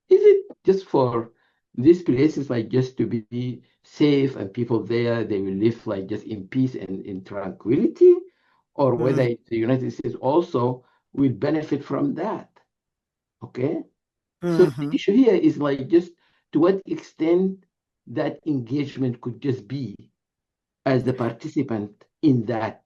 Is it just for these places like just to be safe and people there they will live like just in peace and in tranquility, or whether Mm. the United States also will benefit from that? Okay. So the Mhm. issue here is like just to what extent that engagement could just be as the participant in that,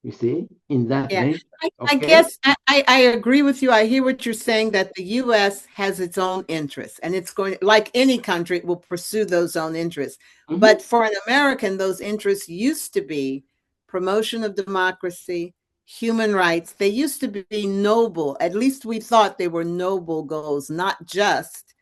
you see, in that Yeah, venture. I Okay. guess I agree with you. I hear what you're saying that the U.S. has its own interests, and it's going, like any country, it will pursue those own interests. Mhm. But for an American, those interests used to be promotion of democracy, human rights. They used to be noble. At least we thought they were noble goals, not just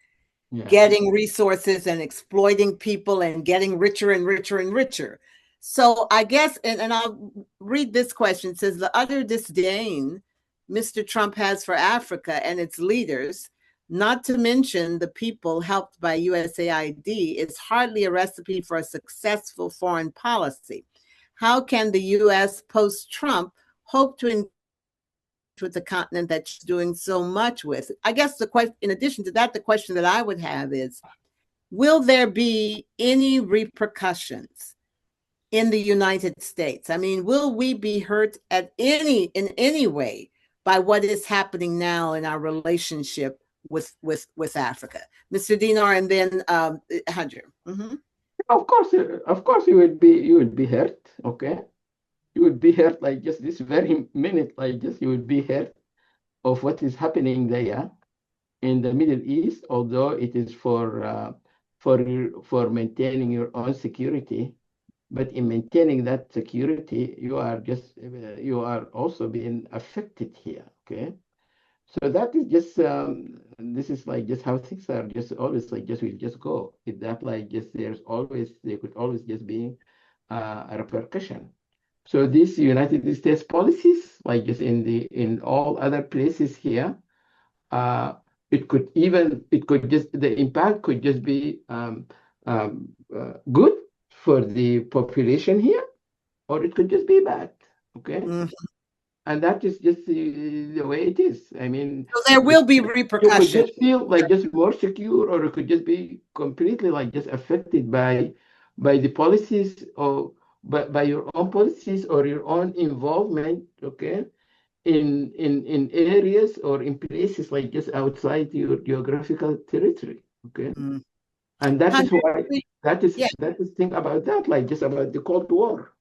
Yeah. getting resources and exploiting people and getting richer and richer and richer. So I guess, and I'll read this question. It says, the utter disdain Mr. Trump has for Africa and its leaders, not to mention the people helped by USAID, is hardly a recipe for a successful foreign policy. How can the US post Trump hope to engage with the continent that's doing so much with? I guess the question, in addition to that, the question that I would have is, will there be any repercussions in the United States? I mean, will we be hurt in any way by what is happening now in our relationship with Africa? Mr. Dinar, and then Hajar. Mm-hmm. Of course, you would be hurt. Okay, you would be hurt like just this very minute, like just you would be hurt of what is happening there in the Middle East, although it is for maintaining your own security. But in maintaining that security, you are also being affected here. Okay, so that is just this is like just how things are. Just always like just will just go. It that like just there could always just be a repercussion. So these United States policies, like just in all other places here, uh, it could just the impact could just be good for the population here, or it could just be bad. Okay, Mm-hmm. and that is just the way it is. I mean, So there will be you could repercussions. just feel like just more secure, or it could just be completely like just affected by the policies or by your own policies or your own involvement. Okay, in areas or in places like just outside your geographical territory. Okay, Mm. and that is Hajar, why yeah. that is think about that, like just about the Cold War.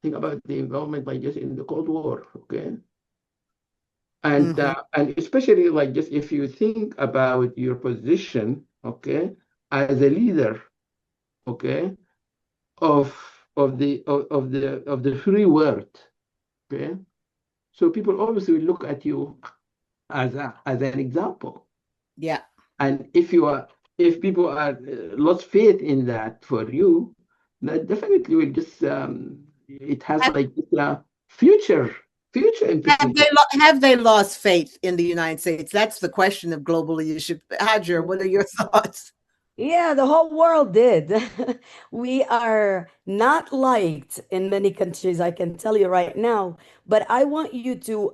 Think about the involvement like just in the Cold War. Okay, Mm-hmm. and especially like just if you think about your position, okay, as a leader, okay, of of the free world, okay. So people always will look at you as an example. Yeah. And if people are lost faith in that for you, that definitely will just it has Have, like future implications. have they lost faith in the United States? That's the question of global leadership. Hajar, what are your thoughts? Yeah, the whole world did. We are not liked in many countries, I can tell you right now. But I want you to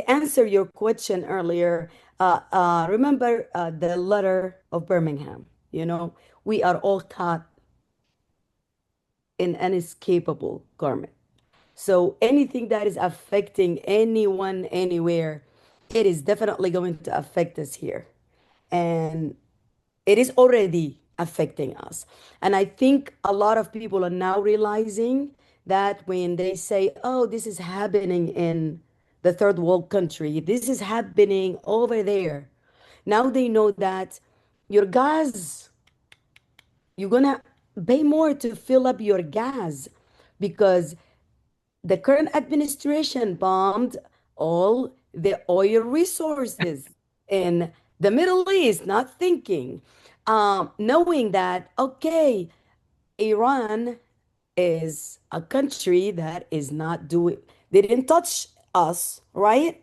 answer your question earlier. Remember the letter of Birmingham. We are all taught in inescapable garment. So anything that is affecting anyone anywhere, it is definitely going to affect us here. And it is already affecting us. And I think a lot of people are now realizing that when they say, oh, this is happening in the third world country. This is happening over there. Now they know that your gas, you're gonna pay more to fill up your gas because the current administration bombed all the oil resources in the Middle East, not thinking, knowing that, okay, Iran is a country that is not doing, they didn't touch us, right?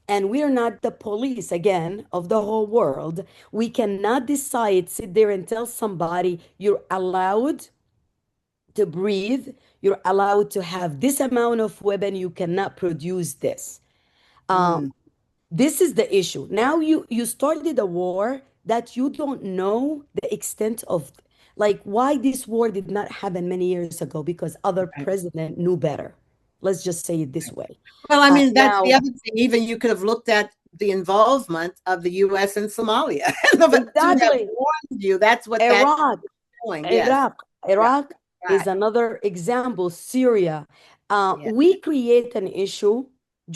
And we're not the police again of the whole world. We cannot decide, sit there and tell somebody you're allowed to breathe, you're allowed to have this amount of weapon, you cannot produce this. This is the issue. Now you started a war that you don't know the extent of, like why this war did not happen many years ago, because other Right. president knew better. Let's just say it this way. Well, I mean, that's the Now, other thing. Even you could have looked at the involvement of the U.S. in Somalia. To have exactly, warned you, that's what that's Iraq, doing. Yes. Iraq is Right. another example. Syria. Yeah. We create an issue,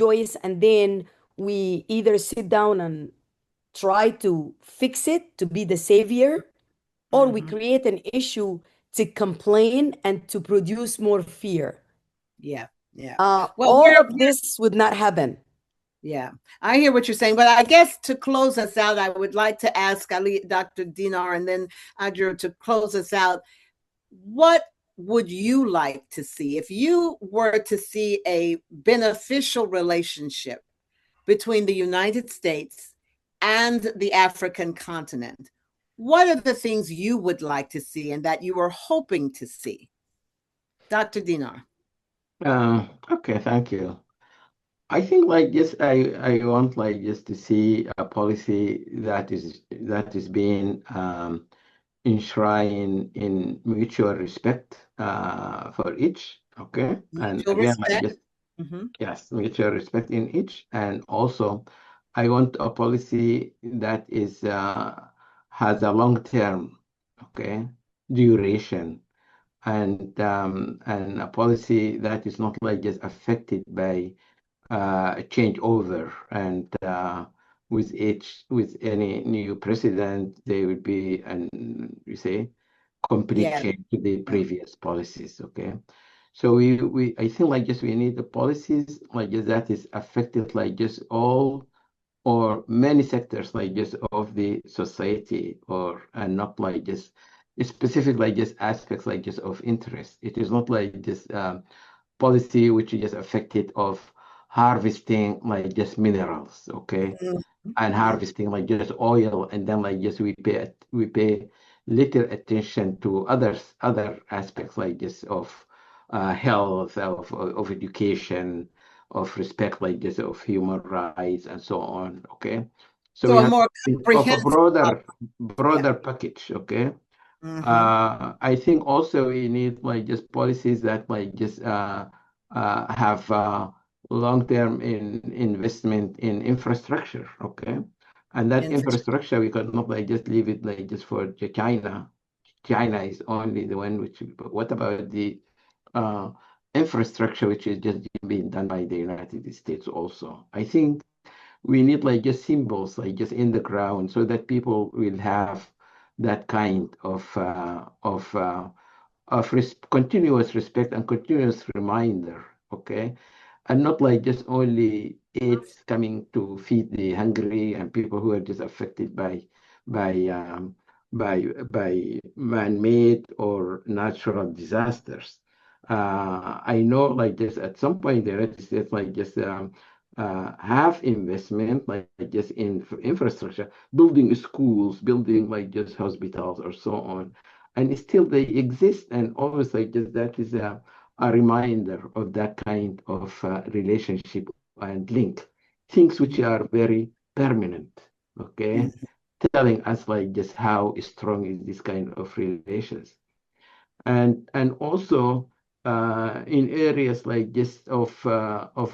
Joyce, and then we either sit down and try to fix it to be the savior, or we create an issue to complain and to produce more fear. Yeah. Yeah. Well, All of this would not happen. yeah, I hear what you're saying, but I guess to close us out, I would like to ask Ali, Dr. Dinar, and then Adjo to close us out. What would you like to see if you were to see a beneficial relationship between the United States and the African continent? What are the things you would like to see and that you are hoping to see? Dr. Dinar. Okay, thank you. I think like just I want like just to see a policy that is being enshrined in mutual respect for each. Okay, and Mutual again respect. like just yes, mutual respect in each, and also I want a policy that is has a long term, okay, duration, and a policy that is not like just affected by a changeover, and with any new president, there will be you say complete change to the previous policies. Okay, so we I think like just we need the policies like just that is affected like just all or many sectors like just of the society, or and not like just specific like just aspects like just of interest. It is not like just policy which is just affected of harvesting like just minerals, okay, and harvesting like just oil, and then like just we pay little attention to other aspects like just of health, of education, of respect like this, of human rights, and so on. Okay, so So we a have more to think of a comprehensive broader package. Okay, I think also we need like just policies that like just have long-term investment in infrastructure. Okay, and that infrastructure we cannot like just leave it like just for China. China is only the one which. But what about the infrastructure which is just being done by the United States also? I think we need like just symbols like just in the ground so that people will have that kind of continuous respect and continuous reminder, okay, and not like just only it's coming to feed the hungry and people who are just affected by um, by man-made or natural disasters. I know like this at some point the United States like just have investment like just in infrastructure, building schools, building like just hospitals or so on, and still they exist. And always like just that is a reminder of that kind of relationship and link, things which are very permanent. Okay, telling us like just how strong is this kind of relations, and also in areas like just of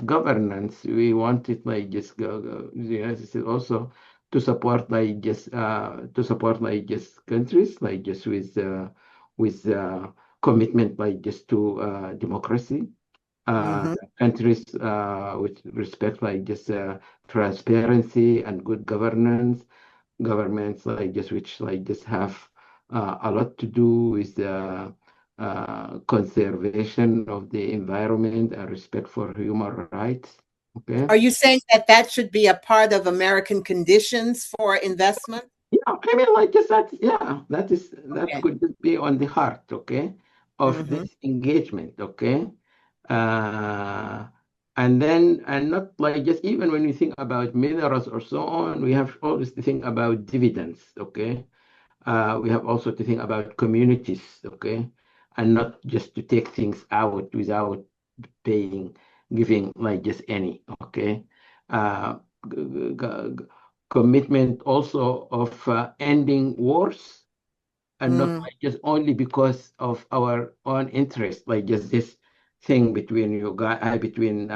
governance, we wanted like just the United States also to support like just countries like just with commitment like just to democracy, countries with respect like just transparency and good governance, governments like just which like just have a lot to do with the conservation of the environment and respect for human rights. Okay. Are you saying that that should be a part of American conditions for investment? Yeah, I mean, like just that. Yeah, that Okay. could just be on the heart, okay, of this engagement, okay. Uh, and not like just even when we think about minerals or so on, we have always to think about dividends, okay. We have also to think about communities, okay, and not just to take things out without giving like just any, okay. Uh, Commitment also of ending wars and not like just only because of our own interest, like just this thing between between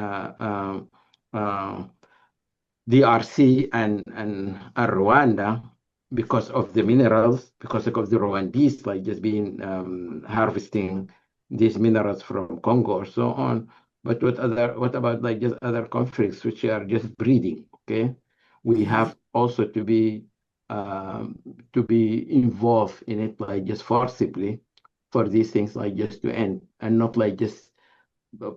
DRC and Rwanda because of the minerals, because of the Rwandese, like just being harvesting these minerals from Congo or so on. But what about like just other conflicts which are just breeding? Okay, we have also to be involved in it, like just forcibly, for these things like just to end, and not like just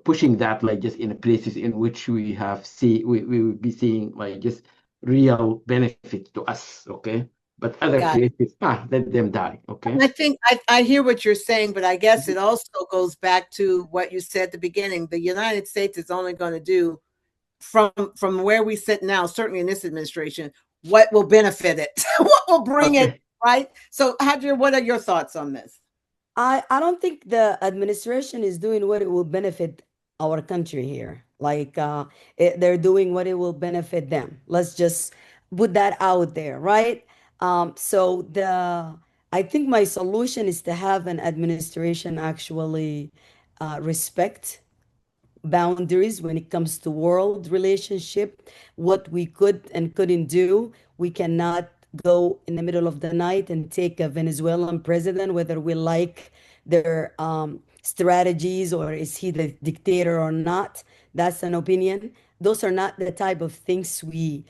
pushing that like just in places in which we will be seeing like just real benefit to us, okay, but other Got it. places let them die, okay. I think I hear what you're saying, but I guess it also goes back to what you said at the beginning. The United States is only going to do from where we sit now, certainly in this administration, what will benefit it, what will bring it, Okay. right? So, Hadria, what are your thoughts on this? I don't think the administration is doing what it will benefit our country here. Like they're doing what it will benefit them. Let's just put that out there, right? So I think my solution is to have an administration actually respect boundaries when it comes to world relationship, what we could and couldn't do. We cannot go in the middle of the night and take a Venezuelan president, whether we like their strategies or is he the dictator or not. That's an opinion. Those are not the type of things we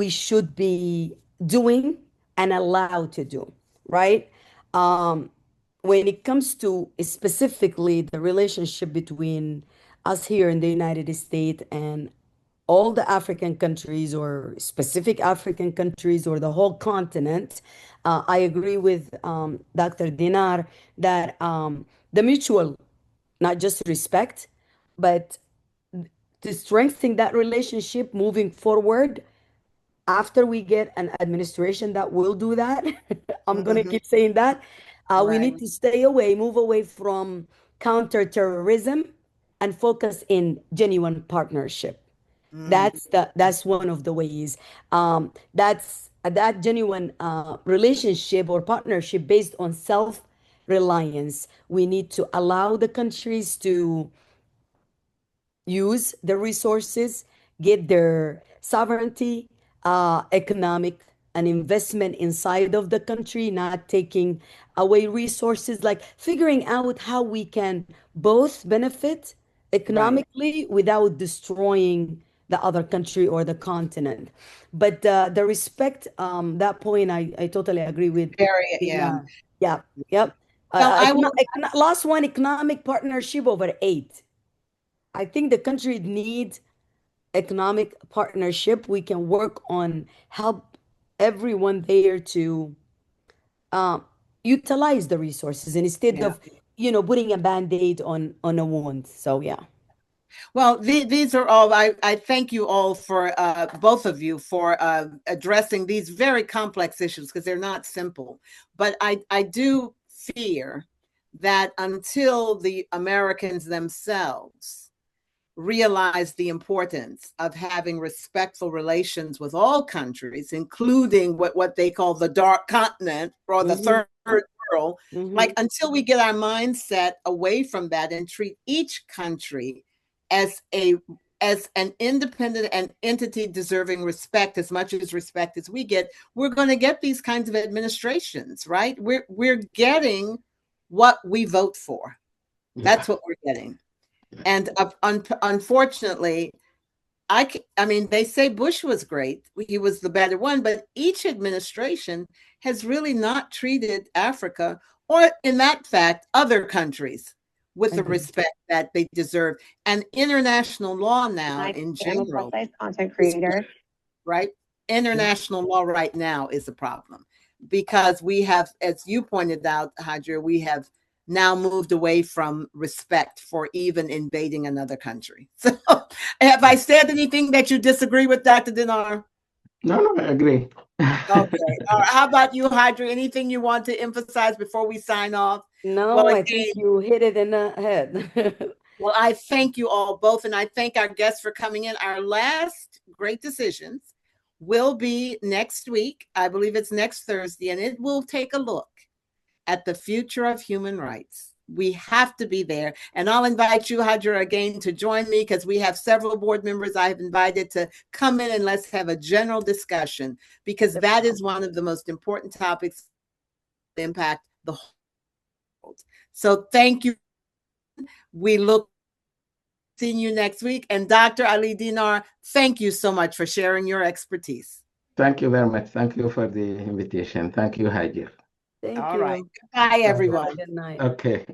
should be doing and allowed to do, right? When it comes to specifically the relationship between us here in the United States and all the African countries or specific African countries or the whole continent, I agree with Dr. Dinar that the mutual, not just respect, but to strengthen that relationship moving forward after we get an administration that will do that. I'm going to keep saying that. We Right. need to stay away, move away from counterterrorism and focus in genuine partnership. That's one of the ways. That's that genuine relationship or partnership based on self-reliance. We need to allow the countries to use the resources, get their sovereignty, economic and investment inside of the country, not taking away resources, like figuring out how we can both benefit economically without destroying the other country or the continent. But the respect, that point, I totally agree with. Very, yeah. Dinar. Yeah, yep. Well, I will. Last one, economic partnership over aid. I think the country needs economic partnership. We can work on help everyone there to utilize the resources instead Yeah. of putting a band-aid on a wound. So yeah. Well, these are all, I thank you all for, both of you for addressing these very complex issues because they're not simple. But I do fear that until the Americans themselves realize the importance of having respectful relations with all countries, including what they call the dark continent or the third world, like until we get our mindset away from that and treat each country as an independent and entity deserving respect as much as respect as we get, we're going to get these kinds of administrations, right? We're getting what we vote for. That's what we're getting. And unfortunately, I mean, they say Bush was great. He was the better one, but each administration has really not treated Africa, or in that fact, other countries, with the respect that they deserve. And international law now, in general, content creator, right? International law right now is a problem because we have, as you pointed out, Hadra, we have now moved away from respect for even invading another country. So have I said anything that you disagree with, Dr. Dinar? No, I agree. Okay. How about you, Hadra? Anything you want to emphasize before we sign off? No, Well, I think you hit it in the head. Well, I thank you all both, and I thank our guests for coming in. Our last Great Decisions will be next week. I believe it's next Thursday, and it will take a look at the future of human rights. We have to be there. And I'll invite you, Hadra, again to join me because we have several board members I've invited to come in and let's have a general discussion because that is one of the most important topics that impact the whole world. So thank you. We look seeing you next week. And Dr. Ali Dinar, thank you so much for sharing your expertise. Thank you very much. Thank you for the invitation. Thank you, Hajar. Thank All you. right. Bye, everyone. Good night. Okay.